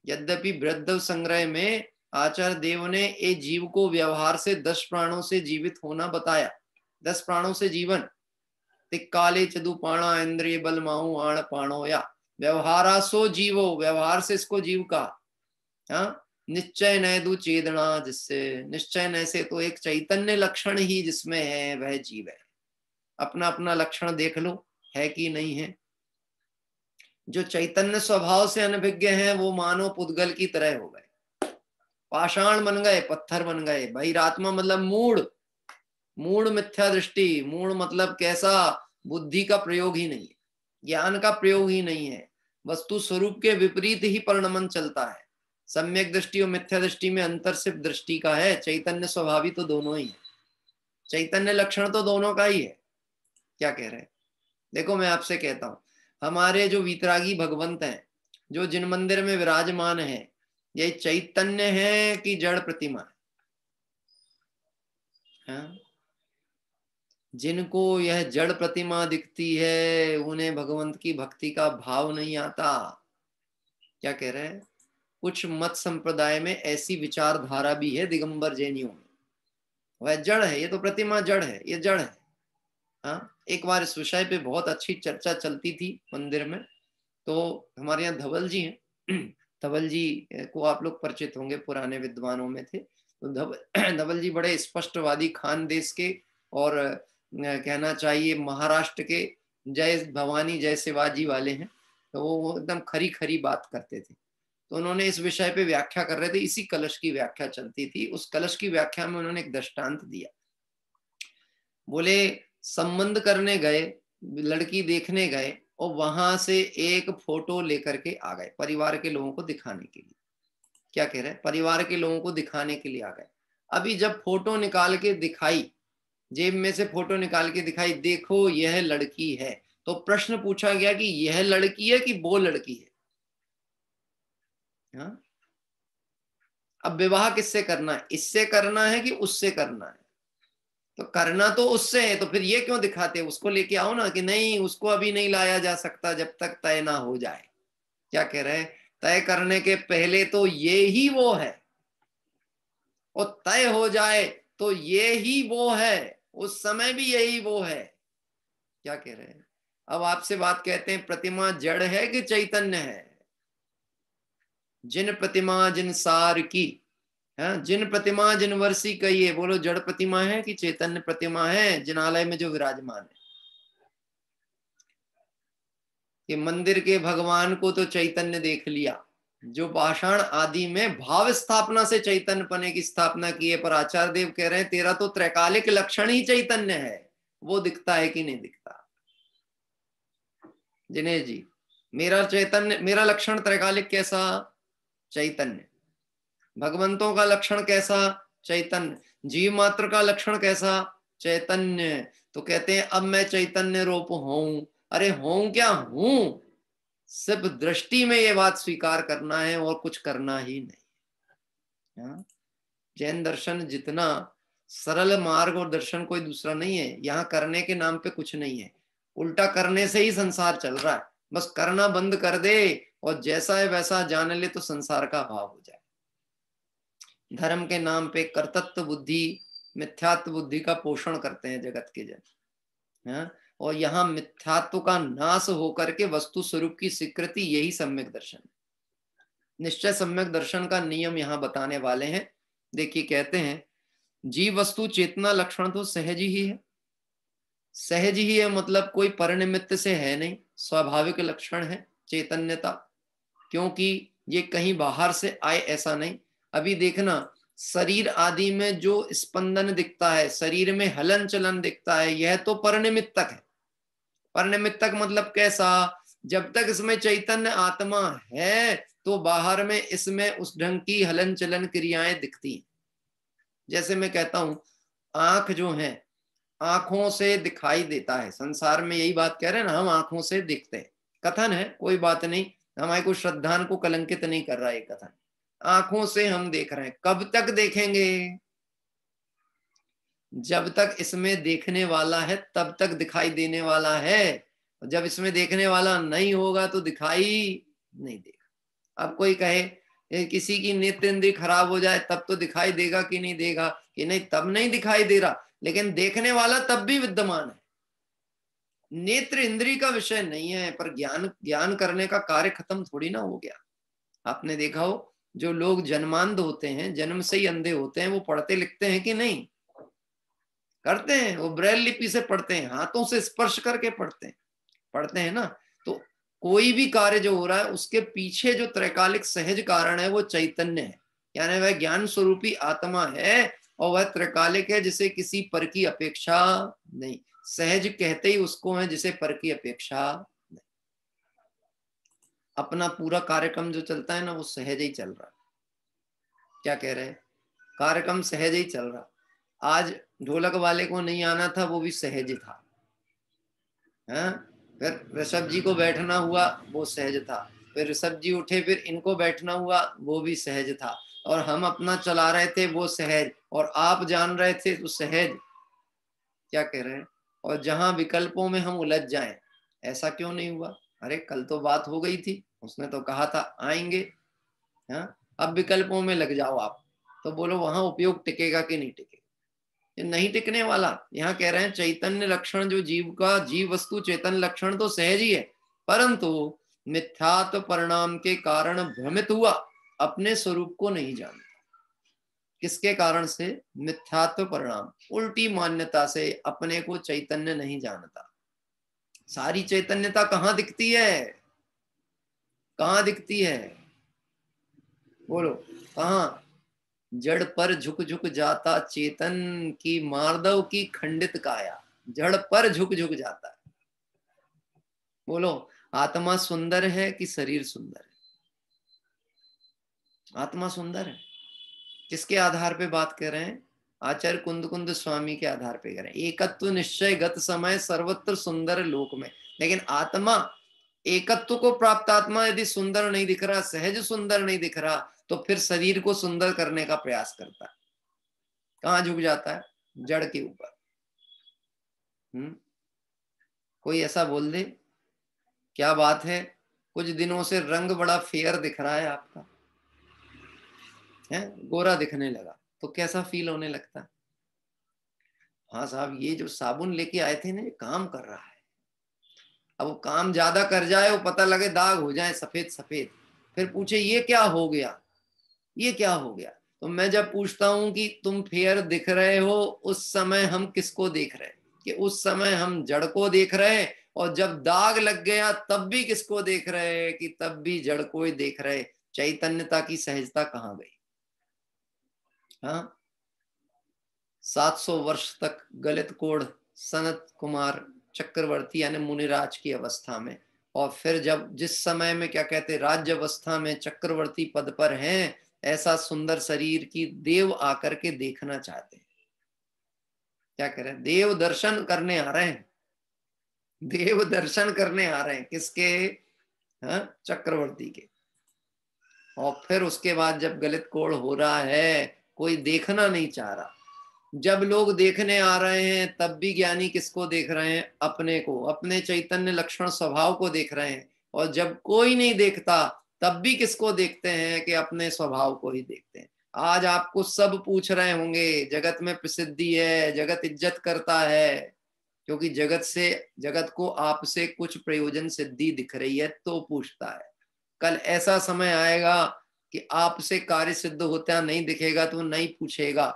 यद्यपि वृद्ध संग्रह में आचार्य देव ने एक जीव को व्यवहार से 10 प्राणों से जीवित होना बताया, 10 प्राणों से जीवन। तिक्काले चदुपाणा इंद्रिय बल माऊ आण पाणो या, व्यवहारा सो जीवो, व्यवहार से इसको जीव का। हाँ, निश्चय न दु चेदना, जिससे निश्चय न से तो एक चैतन्य लक्षण ही जिसमें है वह जीव है। अपना अपना लक्षण देख लो है कि नहीं है। जो चैतन्य स्वभाव से अनभिज्ञ हैं वो मानो पुद्गल की तरह हो गए, पाषाण बन गए, पत्थर बन गए। बहिरात्मा मतलब मूड, मूड मिथ्या दृष्टि, मूड मतलब कैसा? बुद्धि का प्रयोग ही नहीं है, ज्ञान का प्रयोग ही नहीं है, वस्तु स्वरूप के विपरीत ही परिणमन चलता है। सम्यक दृष्टि और मिथ्या दृष्टि में अंतर सिर्फ दृष्टि का है। चैतन्य स्वभावी तो दोनों ही है, चैतन्य लक्षण तो दोनों का ही है। क्या कह रहे हैं? देखो मैं आपसे कहता हूं, हमारे जो वीतरागी भगवंत हैं, जो जिन मंदिर में विराजमान है, ये चैतन्य है कि जड़ प्रतिमा है? हाँ? जिनको यह जड़ प्रतिमा दिखती है उन्हें भगवंत की भक्ति का भाव नहीं आता। क्या कह रहे हैं? कुछ मत संप्रदाय में ऐसी विचारधारा भी है, दिगंबर जैनियों में, वह जड़ है, ये तो प्रतिमा जड़ है, ये जड़ है। हाँ, एक बार इस विषय पे बहुत अच्छी चर्चा चलती थी मंदिर में। तो हमारे यहाँ धवल जी हैं, धवल जी को आप लोग परिचित होंगे, पुराने विद्वानों में थे। तो धवल जी बड़े स्पष्टवादी, खानदेश के और कहना चाहिए महाराष्ट्र के जय भवानी जय शिवाजी वाले हैं। तो वो एकदम खरी खरी बात करते थे। तो उन्होंने इस विषय पे व्याख्या कर रहे थे, इसी कलश की व्याख्या चलती थी। उस कलश की व्याख्या में उन्होंने एक दृष्टांत दिया। बोले संबंध करने गए, लड़की देखने गए और वहां से एक फोटो लेकर के आ गए परिवार के लोगों को दिखाने के लिए। क्या कह रहे हैं? परिवार के लोगों को दिखाने के लिए आ गए। अभी जब फोटो निकाल के दिखाई, जेब में से फोटो निकाल के दिखाई, देखो यह लड़की है, तो प्रश्न पूछा गया कि यह लड़की है कि वो लड़की है? हाँ? अब विवाह किससे करना है? इससे करना है कि उससे करना है? तो करना तो उससे है, तो फिर ये क्यों दिखाते? उसको लेके आओ ना, कि नहीं उसको अभी नहीं लाया जा सकता जब तक तय ना हो जाए। क्या कह रहे हैं? तय करने के पहले तो ये ही वो है, और तय हो जाए तो ये ही वो है, उस समय भी यही वो है। क्या कह रहे हैं? अब आपसे बात कहते हैं, प्रतिमा जड़ है कि चैतन्य है? जिन प्रतिमा जिन सार की, है जिन प्रतिमा जिन वर्षी कहिए, बोलो जड़ प्रतिमा है कि चैतन्य प्रतिमा है जिनालय में जो विराजमान है? कि मंदिर के भगवान को तो चैतन्य देख लिया, जो पाषाण आदि में भाव स्थापना से चैतन्य पने की स्थापना की है, पर आचार्य देव कह रहे हैं तेरा तो त्रैकालिक लक्षण ही चैतन्य है, वो दिखता है कि नहीं दिखता? दिनेश जी, मेरा चैतन्य, मेरा लक्षण त्रैकालिक कैसा? चैतन्य। भगवंतों का लक्षण कैसा? चैतन्य। जीव मात्र का लक्षण कैसा? चैतन्य। तो कहते हैं अब मैं चैतन्य रूप हूं। अरे हूं क्या? हूं, सिर्फ दृष्टि में ये बात स्वीकार करना है और कुछ करना ही नहीं। जैन दर्शन जितना सरल मार्ग और दर्शन कोई दूसरा नहीं है। यहाँ करने के नाम पे कुछ नहीं है, उल्टा करने से ही संसार चल रहा है। बस करना बंद कर दे और जैसा है वैसा जान ले तो संसार का अभाव हो जाए। धर्म के नाम पे कर्तृत्व बुद्धि, मिथ्यात्व बुद्धि का पोषण करते हैं जगत के जन, हाँ? और यहाँ मिथ्यात्व का नाश होकर के वस्तु स्वरूप की स्वीकृति, यही सम्यक दर्शन है। निश्चय सम्यक दर्शन का नियम यहाँ बताने वाले हैं। देखिए, कहते हैं जीव वस्तु चेतना लक्षण तो सहज ही है। सहज ही है मतलब कोई परिनिमित्त से है नहीं, स्वाभाविक लक्षण है चैतन्यता, क्योंकि ये कहीं बाहर से आए ऐसा नहीं। अभी देखना, शरीर आदि में जो स्पंदन दिखता है, शरीर में हलन चलन दिखता है, यह तो परिनिमित्तक है। परिनिमित्तक मतलब कैसा? जब तक इसमें चैतन्य आत्मा है तो बाहर में इसमें उस ढंग की हलन चलन क्रियाएं दिखती हैं। जैसे मैं कहता हूं, आंख जो है आंखों से दिखाई देता है, संसार में यही बात कह रहे हैं ना, हम आंखों से देखते हैं। कथन है, कोई बात नहीं, हमारे को श्रद्धान को कलंकित नहीं कर रहा है कथन। आंखों से हम देख रहे हैं, कब तक देखेंगे? जब तक इसमें देखने वाला है तब तक दिखाई देने वाला है। जब इसमें देखने वाला नहीं होगा तो दिखाई नहीं देगा। अब कोई कहे किसी की नेत्र इंद्रिय खराब हो जाए तब तो दिखाई देगा कि नहीं देगा? कि नहीं, तब नहीं दिखाई दे रहा, लेकिन देखने वाला तब भी विद्यमान है। नेत्र इंद्रिय का विषय नहीं है, पर ज्ञान करने का कार्य खत्म थोड़ी ना हो गया। आपने देखा हो, जो लोग जन्मांध होते हैं, जन्म से ही अंधे होते हैं, वो पढ़ते लिखते हैं कि नहीं? करते हैं। वो ब्रेल लिपि से पढ़ते हैं, हाथों से स्पर्श करके पढ़ते हैं ना। तो कोई भी कार्य जो हो रहा है उसके पीछे जो त्रैकालिक सहज कारण है वो चैतन्य है, यानी वह ज्ञान स्वरूपी आत्मा है और वह त्रैकालिक है, जिसे किसी पर की अपेक्षा नहीं। सहज कहते ही उसको है जिसे पर की अपेक्षा नहीं। अपना पूरा कार्यक्रम जो चलता है ना, वो सहज ही चल रहा है। क्या कह रहे हैं? कार्यक्रम सहज ही चल रहा। आज ढोलक वाले को नहीं आना था, वो भी सहज था, हाँ? फिर ऋषभ जी को बैठना हुआ, वो सहज था। फिर ऋषभ जी उठे, फिर इनको बैठना हुआ, वो भी सहज था। और हम अपना चला रहे थे, वो सहज, और आप जान रहे थे तो सहज। क्या कह रहे हैं? और जहां विकल्पों में हम उलझ जाएं, ऐसा क्यों नहीं हुआ? अरे कल तो बात हो गई थी, उसने तो कहा था आएंगे, हाँ? अब विकल्पों में लग जाओ आप, तो बोलो वहां उपयोग टिकेगा कि नहीं टिकेगा? ये नहीं टिकने वाला। यहाँ कह रहे हैं चैतन्य लक्षण जो जीव का, जीव वस्तु चेतन लक्षण तो सहज ही है, परंतु मिथ्यात्व परिणाम के कारण भ्रमित हुआ, अपने स्वरूप को नहीं जानता। किसके कारण से? मिथ्यात्व परिणाम, उल्टी मान्यता से अपने को चैतन्य नहीं जानता। सारी चैतन्यता कहाँ दिखती है? कहाँ दिखती है? बोलो कहाँ? जड़ पर झुक झुक जाता चेतन की मार्दव की खंडित काया। जड़ पर झुक झुक जाता है। बोलो, आत्मा सुंदर है कि शरीर सुंदर है? आत्मा सुंदर है। किसके आधार पे बात कर रहे हैं? आचार्य कुंद कुंद स्वामी के आधार पे कर रहे हैं। एकत्व निश्चय गत समय सर्वत्र सुंदर लोक में। लेकिन आत्मा, एकत्व को प्राप्त आत्मा यदि सुंदर नहीं दिख रहा, सहज सुंदर नहीं दिख रहा, तो फिर शरीर को सुंदर करने का प्रयास करता है। कहाँ झुक जाता है? जड़ के ऊपर। कोई ऐसा बोल दे, क्या बात है, कुछ दिनों से रंग बड़ा फेयर दिख रहा है आपका, है गोरा दिखने लगा, तो कैसा फील होने लगता है? हाँ साहब, ये जो साबुन लेके आए थे ना, ये काम कर रहा है। अब वो काम ज्यादा कर जाए, वो पता लगे दाग हो जाए सफेद सफेद, फिर पूछे ये क्या हो गया, ये क्या हो गया? तो मैं जब पूछता हूं कि तुम फेयर दिख रहे हो, उस समय हम किसको देख रहे हैं? कि उस समय हम जड़ को देख रहे हैं, और जब दाग लग गया तब भी किसको देख रहे हैं? कि तब भी जड़ को ही देख रहे। चैतन्यता की सहजता कहाँ गई? हाँ, 700 वर्ष तक गलित कोढ़ सनत कुमार चक्रवर्ती यानी मुनिराज की अवस्था में, और फिर जब जिस समय में क्या कहते राज्य अवस्था में चक्रवर्ती पद पर हैं, ऐसा सुंदर शरीर की देव आकर के देखना चाहते हैं। क्या कह रहे हैं? देव दर्शन करने आ रहे हैं। देव दर्शन करने आ रहे हैं किसके? हाँ, चक्रवर्ती के। और फिर उसके बाद जब गलित कोढ़ हो रहा है, कोई देखना नहीं चाह रहा, जब लोग देखने आ रहे हैं तब भी ज्ञानी किसको देख रहे हैं? अपने को, अपने चैतन्य लक्षण स्वभाव को देख रहे हैं। और जब कोई नहीं देखता तब भी किसको देखते हैं? कि अपने स्वभाव को ही देखते हैं। आज आपको सब पूछ रहे होंगे, जगत में प्रसिद्धि है, जगत इज्जत करता है, क्योंकि जगत को आपसे कुछ प्रयोजन सिद्धि दिख रही है तो पूछता है। कल ऐसा समय आएगा कि आपसे कार्य सिद्ध होता नहीं दिखेगा तो नहीं पूछेगा।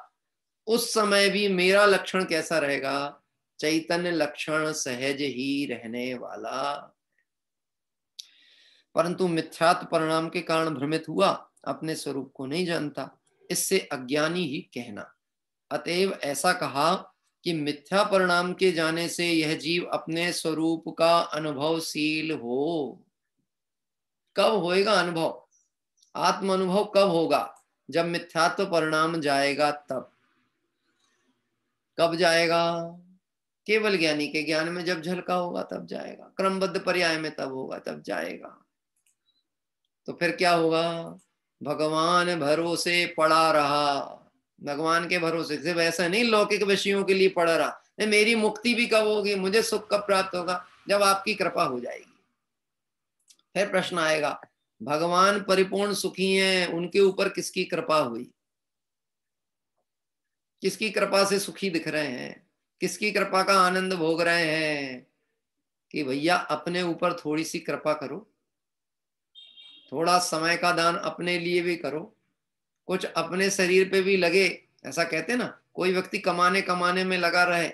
उस समय भी मेरा लक्षण कैसा रहेगा? चैतन्य लक्षण सहज ही रहने वाला। परंतु मिथ्यात्व परिणाम के कारण भ्रमित हुआ, अपने स्वरूप को नहीं जानता, इससे अज्ञानी ही कहना। अतएव ऐसा कहा कि मिथ्या परिणाम के जाने से यह जीव अपने स्वरूप का अनुभवशील हो। कब होएगा अनुभव? आत्म अनुभव कब होगा? जब मिथ्यात्व परिणाम जाएगा तब। कब जाएगा? केवल ज्ञानी के ज्ञान में जब झलका होगा तब जाएगा, क्रमबद्ध पर्याय में तब होगा तब जाएगा। तो फिर क्या होगा? भगवान भरोसे पड़ा रहा, भगवान के भरोसे सिर्फ ऐसा नहीं लौकिक विषयों के लिए पड़ा रहा, नहीं मेरी मुक्ति भी कब होगी, मुझे सुख कब प्राप्त होगा? जब आपकी कृपा हो जाएगी। फिर प्रश्न आएगा, भगवान परिपूर्ण सुखी हैं, उनके ऊपर किसकी कृपा हुई? किसकी कृपा से सुखी दिख रहे हैं? किसकी कृपा का आनंद भोग रहे हैं? कि भैया अपने ऊपर थोड़ी सी कृपा करो, थोड़ा समय का दान अपने लिए भी करो, कुछ अपने शरीर पे भी लगे। ऐसा कहते ना, कोई व्यक्ति कमाने में लगा रहे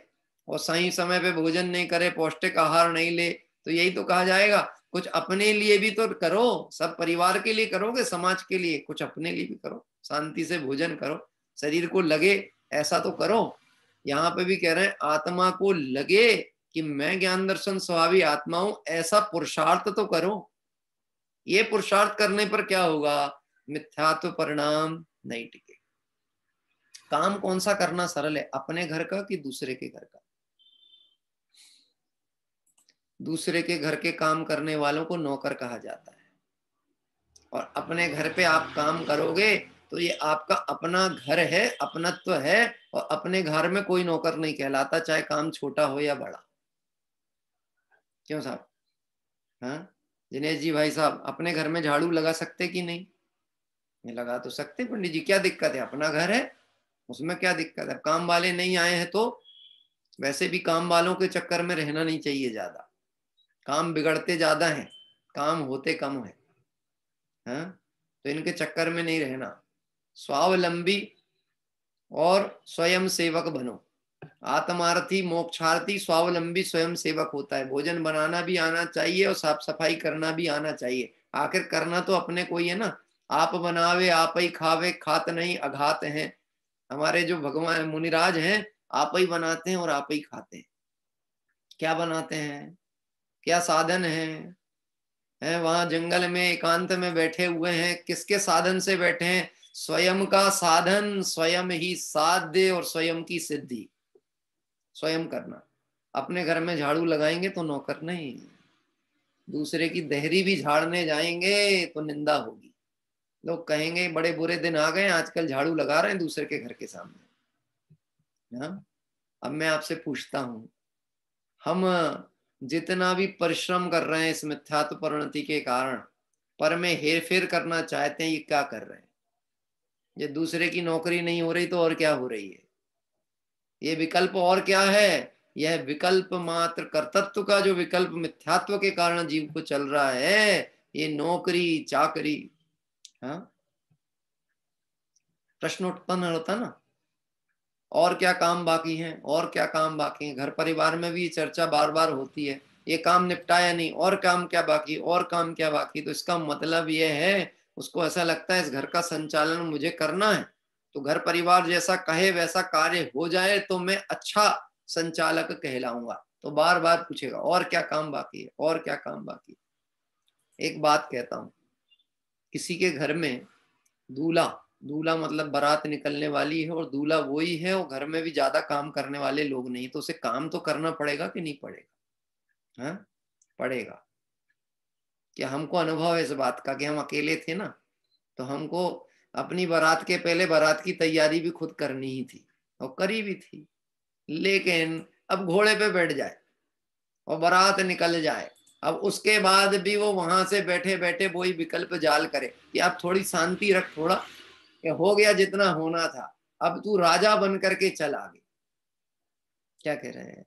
और सही समय पे भोजन नहीं करे, पौष्टिक आहार नहीं ले, तो यही तो कहा जाएगा कुछ अपने लिए भी तो करो। सब परिवार के लिए करोगे, समाज के लिए, कुछ अपने लिए भी करो, शांति से भोजन करो, शरीर को लगे ऐसा तो करो। यहाँ पे भी कह रहे हैं आत्मा को लगे कि मैं ज्ञान दर्शन स्वभावी आत्मा हूं, ऐसा पुरुषार्थ तो करो। ये पुरुषार्थ करने पर क्या होगा? मिथ्यात्व परिणाम नहीं टिके। काम कौन सा करना सरल है, अपने घर का कि दूसरे के घर का? दूसरे के घर के काम करने वालों को नौकर कहा जाता है, और अपने घर पे आप काम करोगे तो ये आपका अपना घर है, अपनत्व है, और अपने घर में कोई नौकर नहीं कहलाता, चाहे काम छोटा हो या बड़ा। क्यों साहब? हाँ दिनेश जी भाई साहब, अपने घर में झाड़ू लगा सकते कि नहीं? ये लगा तो सकते पंडित जी, क्या दिक्कत है? अपना घर है, उसमें क्या दिक्कत है? काम वाले नहीं आए हैं तो वैसे भी काम वालों के चक्कर में रहना नहीं चाहिए ज्यादा, काम बिगड़ते ज्यादा हैं, काम होते कम है। हाँ तो इनके चक्कर में नहीं रहना, स्वावलंबी और स्वयं सेवक बनो। आत्मार्थी मोक्षार्थी स्वावलंबी स्वयं सेवक होता है। भोजन बनाना भी आना चाहिए और साफ सफाई करना भी आना चाहिए। आखिर करना तो अपने को ही है ना, आप बनावे आप ही खावे, खात नहीं अघात हैं। हमारे जो भगवान मुनिराज हैं आप ही बनाते हैं और आप ही खाते हैं। क्या बनाते हैं? क्या साधन है? वहां जंगल में एकांत में बैठे हुए हैं, किसके साधन से बैठे हैं? स्वयं का साधन, स्वयं ही साध्य और स्वयं की सिद्धि, स्वयं करना। अपने घर में झाड़ू लगाएंगे तो नौकर नहीं, दूसरे की देहरी भी झाड़ने जाएंगे तो निंदा होगी। लोग कहेंगे बड़े बुरे दिन आ गए, आजकल झाड़ू लगा रहे हैं दूसरे के घर के सामने। हाँ अब मैं आपसे पूछता हूं, हम जितना भी परिश्रम कर रहे हैं इस मिथ्यात्व परिणति के कारण, पर में हेर फेर करना चाहते हैं, ये क्या कर रहे हैं? ये दूसरे की नौकरी नहीं हो रही तो और क्या हो रही है? ये विकल्प और क्या है? यह विकल्प मात्र कर्तृत्व का जो विकल्प मिथ्यात्व के कारण जीव को चल रहा है, ये नौकरी चाकरी। हाँ प्रश्न उत्पन्न होता ना, और क्या काम बाकी है, और क्या काम बाकी है? घर परिवार में भी चर्चा बार बार होती है, ये काम निपटाया नहीं, और काम क्या बाकी, और काम क्या बाकी। तो इसका मतलब ये है, उसको ऐसा लगता है इस घर का संचालन मुझे करना है, तो घर परिवार जैसा कहे वैसा कार्य हो जाए तो मैं अच्छा संचालक कहलाऊंगा। तो बार बार पूछेगा और क्या काम बाकी है, और क्या काम बाकी है। एक बात कहता हूं, किसी के घर में दूल्हा, दूल्हा मतलब बारात निकलने वाली है और दूल्हा वही है, और घर में भी ज्यादा काम करने वाले लोग नहीं, तो उसे काम तो करना पड़ेगा कि नहीं पड़ेगा? हाँ पड़ेगा। क्या हमको अनुभव है इस बात का कि हम अकेले थे ना, तो हमको अपनी बारात के पहले बारात की तैयारी भी खुद करनी ही थी, और करी भी थी, लेकिन अब घोड़े पे बैठ जाए और बारात निकल जाए, अब उसके बाद भी वो वहां से बैठे बैठे वही विकल्प जाल करे कि आप थोड़ी शांति रख, थोड़ा कि हो गया जितना होना था, अब तू राजा बन करके चल आगे। क्या कह रहे हैं?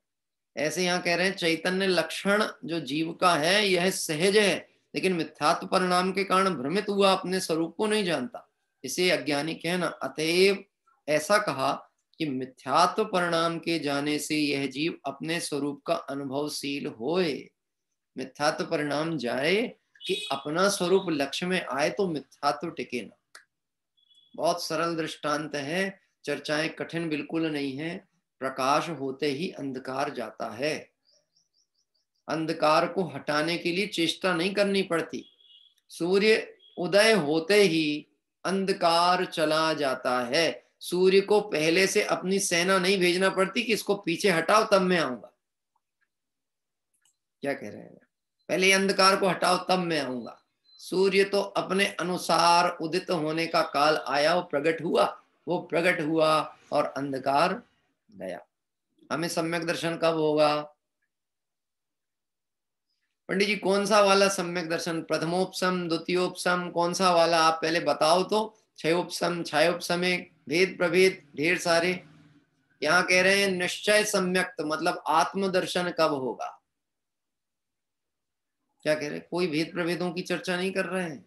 ऐसे यहाँ कह रहे हैं चैतन्य लक्षण जो जीव का है यह सहज है, लेकिन मिथ्यात्व परिणाम के कारण भ्रमित हुआ, अपने स्वरूप को नहीं जानता, इसे अज्ञानी कहना। अतएव ऐसा कहा कि मिथ्यात्व परिणाम के जाने से यह जीव अपने स्वरूप का अनुभवशील होए। मिथ्यात्व परिणाम जाए कि अपना स्वरूप लक्ष्य में आए तो मिथ्यात्व टिके ना। बहुत सरल दृष्टांत है, चर्चाएं कठिन बिल्कुल नहीं है। प्रकाश होते ही अंधकार जाता है, अंधकार को हटाने के लिए चेष्टा नहीं करनी पड़ती। सूर्य उदय होते ही अंधकार चला जाता है, सूर्य को पहले से अपनी सेना नहीं भेजना पड़ती कि इसको पीछे हटाओ तब मैं आऊंगा। क्या कह रहे हैं? पहले अंधकार को हटाओ तब मैं आऊंगा। सूर्य तो अपने अनुसार उदित होने का काल आया, वो प्रकट हुआ और अंधकार गया। हमें सम्यक दर्शन कब होगा? पंडित जी कौन सा वाला सम्यक दर्शन? प्रथमोपसम, द्वितीयोपसम, कौन सा वाला? आप पहले बताओ तो। छयोपसम, छायोपसम, भेद प्रभेद ढेर सारे। यहाँ कह रहे हैं निश्चय सम्यक, मतलब आत्मदर्शन कब होगा? क्या कह रहे हैं? कोई भेद प्रभेदों की चर्चा नहीं कर रहे हैं,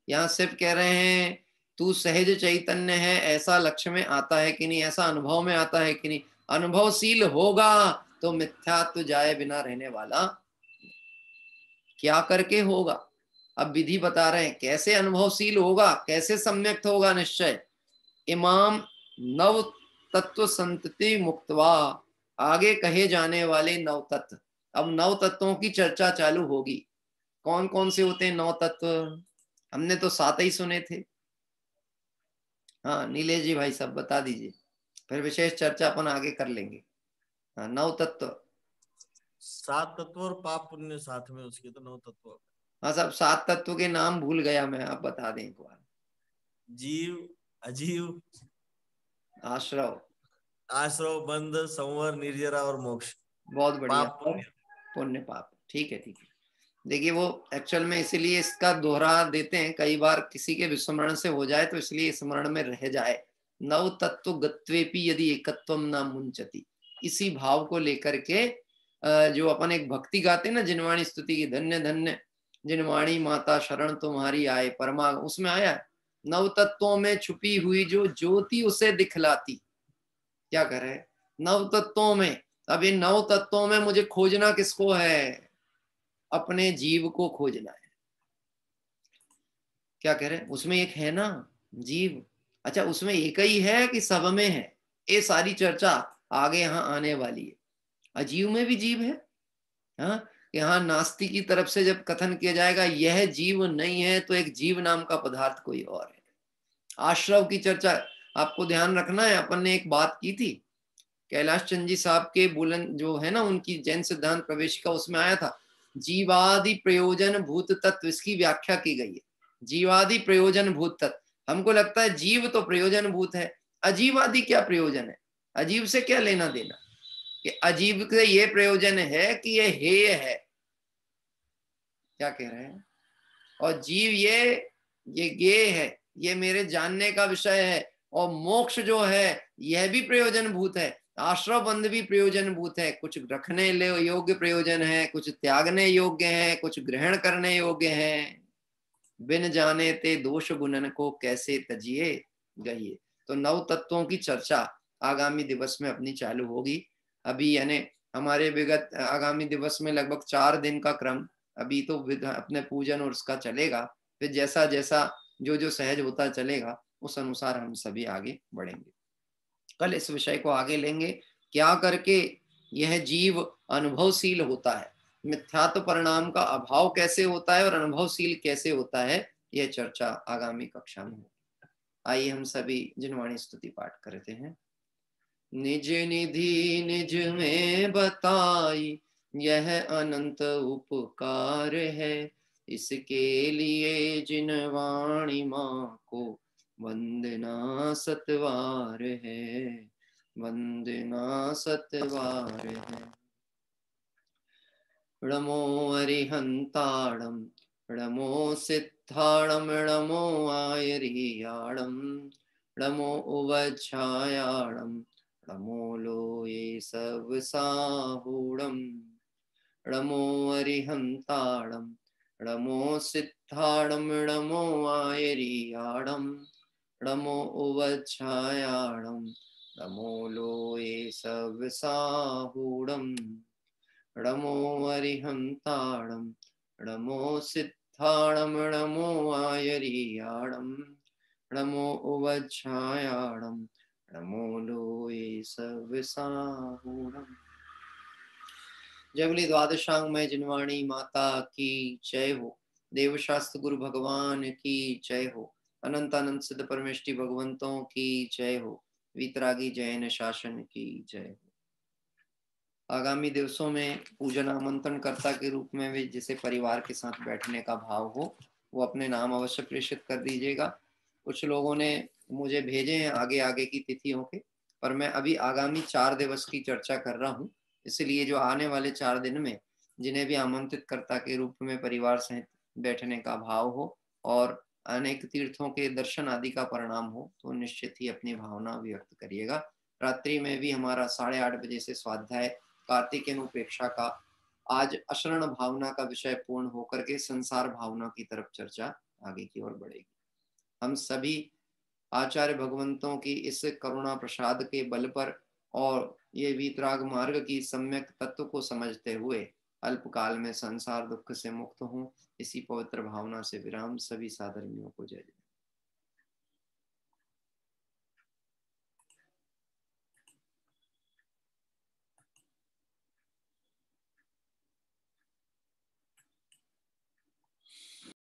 यहाँ सिर्फ कह रहे हैं तू सहज चैतन्य है, ऐसा लक्ष्य में आता है कि नहीं, ऐसा अनुभव में आता है कि नहीं। अनुभवशील होगा तो मिथ्यात्व जाए बिना रहने वाला। क्या करके होगा? अब विधि बता रहे हैं कैसे अनुभवशील होगा, कैसे सम्यक्त होगा निश्चय। इमाम नव तत्व संतति मुक्तवा, आगे कहे जाने वाले नव तत्व। अब नव तत्वों की चर्चा चालू होगी। कौन कौन से होते हैं नौ तत्व? हमने तो 7 ही सुने थे। हाँ नीलेश जी भाई सब बता दीजिए, फिर विशेष चर्चा अपन आगे कर लेंगे। हाँ 9 तत्व। 7 तत्व और पाप पुण्य साथ में उसके, तो 9 तत्व। हाँ सब 7 तत्व के नाम भूल गया मैं, आप बता दें एक बार। जीव, अजीव, आश्रव, आश्रव, बंध, संवर, निर्जरा और मोक्ष। बहुत बढ़िया। पाप पुण्य। पुण्य पाप, ठीक है ठीक है। देखिए वो एक्चुअल में इसीलिए इसका दोहरा देते हैं, कई बार किसी के विस्मरण से हो जाए तो इसलिए स्मरण में रह जाए। नव तत्व गत्वेपि यदि एकत्वम न मुंचति, इसी भाव को लेकर के जो अपन एक भक्ति गाते हैं ना, जिनवाणी स्तुति की, धन्य धन्य जिनवाणी माता शरण तुम्हारी आए परमा, उसमें आया है नव तत्वों में छुपी हुई जो ज्योति उसे दिखलाती। क्या करे नव तत्वों में? अब ये नव तत्वों में मुझे खोजना किसको है? अपने जीव को खोजना है। क्या कह रहे हैं? उसमें एक है ना जीव। अच्छा उसमें एक ही है कि सब में है? ये सारी चर्चा आगे यहाँ आने वाली है। अजीव में भी जीव है। हाँ यहाँ नास्ति की तरफ से जब कथन किया जाएगा यह जीव नहीं है, तो एक जीव नाम का पदार्थ कोई और है। आश्रव की चर्चा आपको ध्यान रखना है, अपन ने एक बात की थी कैलाश चंद जी साहब के बुलंद जो है ना उनकी जैन सिद्धांत प्रवेशिका, उसमें आया था जीवादि प्रयोजन भूत तत्व, इसकी व्याख्या की गई है। जीवादि प्रयोजन भूत तत्व, हमको लगता है जीव तो प्रयोजन भूत है, अजीव आदि क्या प्रयोजन है? अजीब से क्या लेना देना? कि अजीब से ये प्रयोजन है कि ये हेय है। क्या कह रहे हैं? और जीव ये गे है, ये मेरे जानने का विषय है। और मोक्ष जो है यह भी प्रयोजन भूत है, आश्रव बंध भी प्रयोजन भूत है। कुछ रखने योग्य प्रयोजन है, कुछ त्यागने योग्य है, कुछ ग्रहण करने योग्य है। बिन जाने ते दोष गुणन को कैसे तजिए गहिए। तो नव तत्वों की चर्चा आगामी दिवस में अपनी चालू होगी। अभी यानी हमारे विगत आगामी दिवस में लगभग 4 दिन का क्रम अभी तो अपने पूजन और उसका चलेगा। फिर जैसा जैसा जो सहज होता चलेगा उस अनुसार हम सभी आगे बढ़ेंगे। कल इस विषय को आगे लेंगे, क्या करके यह जीव अनुभवशील होता है, मिथ्यात्व परिणाम का अभाव कैसे होता है और अनुभवशील कैसे होता है, यह चर्चा आगामी कक्षा में होगी। आइए हम सभी जिनवाणी स्तुति पाठ करते हैं। निज निधि निज में बताई यह अनंत उपकार है, इसके लिए जिनवाणी माँ को वंदना सतवार है। वंदना सतवार है। नमो अरिहंताणम नमो सिद्धाणम नमो आयरियाणम नमो उवच्छायाणम नमो लोये सब साहूणम नमो अरिहंताणम नमो सिद्धाणम नमो आयरियाणम नमो उवच्छायाणम नमो लोये सब साहूणम नमो अरिहंताणम नमो सिद्धाणम नमो आयरियाणम नमो उवच्छायाणम नमो लोये सविसाहूणम। जबली द्वादशांगमय जिनवाणी माता की जय हो। देवशास्त्र गुरु भगवान की जय हो। अनंत अनंत सिद्ध परमेष्टि भगवंतों की जय हो। वीतरागी जैन शासन की जय हो। आगामी दिवसों में पूजन आमंत्रण कर्ता के रूप में भी जिसे परिवार के साथ बैठने का भाव हो वो अपने नाम अवश्य प्रेषित कर दीजिएगा। कुछ लोगों ने मुझे भेजे हैं आगे आगे की तिथियों के, पर मैं अभी आगामी 4 दिवस की चर्चा कर रहा हूँ। इसलिए जो आने वाले 4 दिन में जिन्हें भी आमंत्रित कर्ता के रूप में परिवार सहित बैठने का भाव हो और अनेक तीर्थों के दर्शन आदि का परिणाम हो तो निश्चित ही अपनी भावना व्यक्त करिएगा। रात्रि में भी हमारा 8:30 बजे से स्वाध्याय कार्तिक अनुपेक्षा का आज अशरण भावना का विषय पूर्ण होकर के संसार भावना की तरफ चर्चा आगे की ओर बढ़ेगी। हम सभी आचार्य भगवंतों की इस करुणा प्रसाद के बल पर और ये वीतराग मार्ग की सम्यक तत्व को समझते हुए अल्पकाल में संसार दुख से मुक्त हों, इसी पवित्र भावना से विराम। सभी साधर्मियों को जय जय।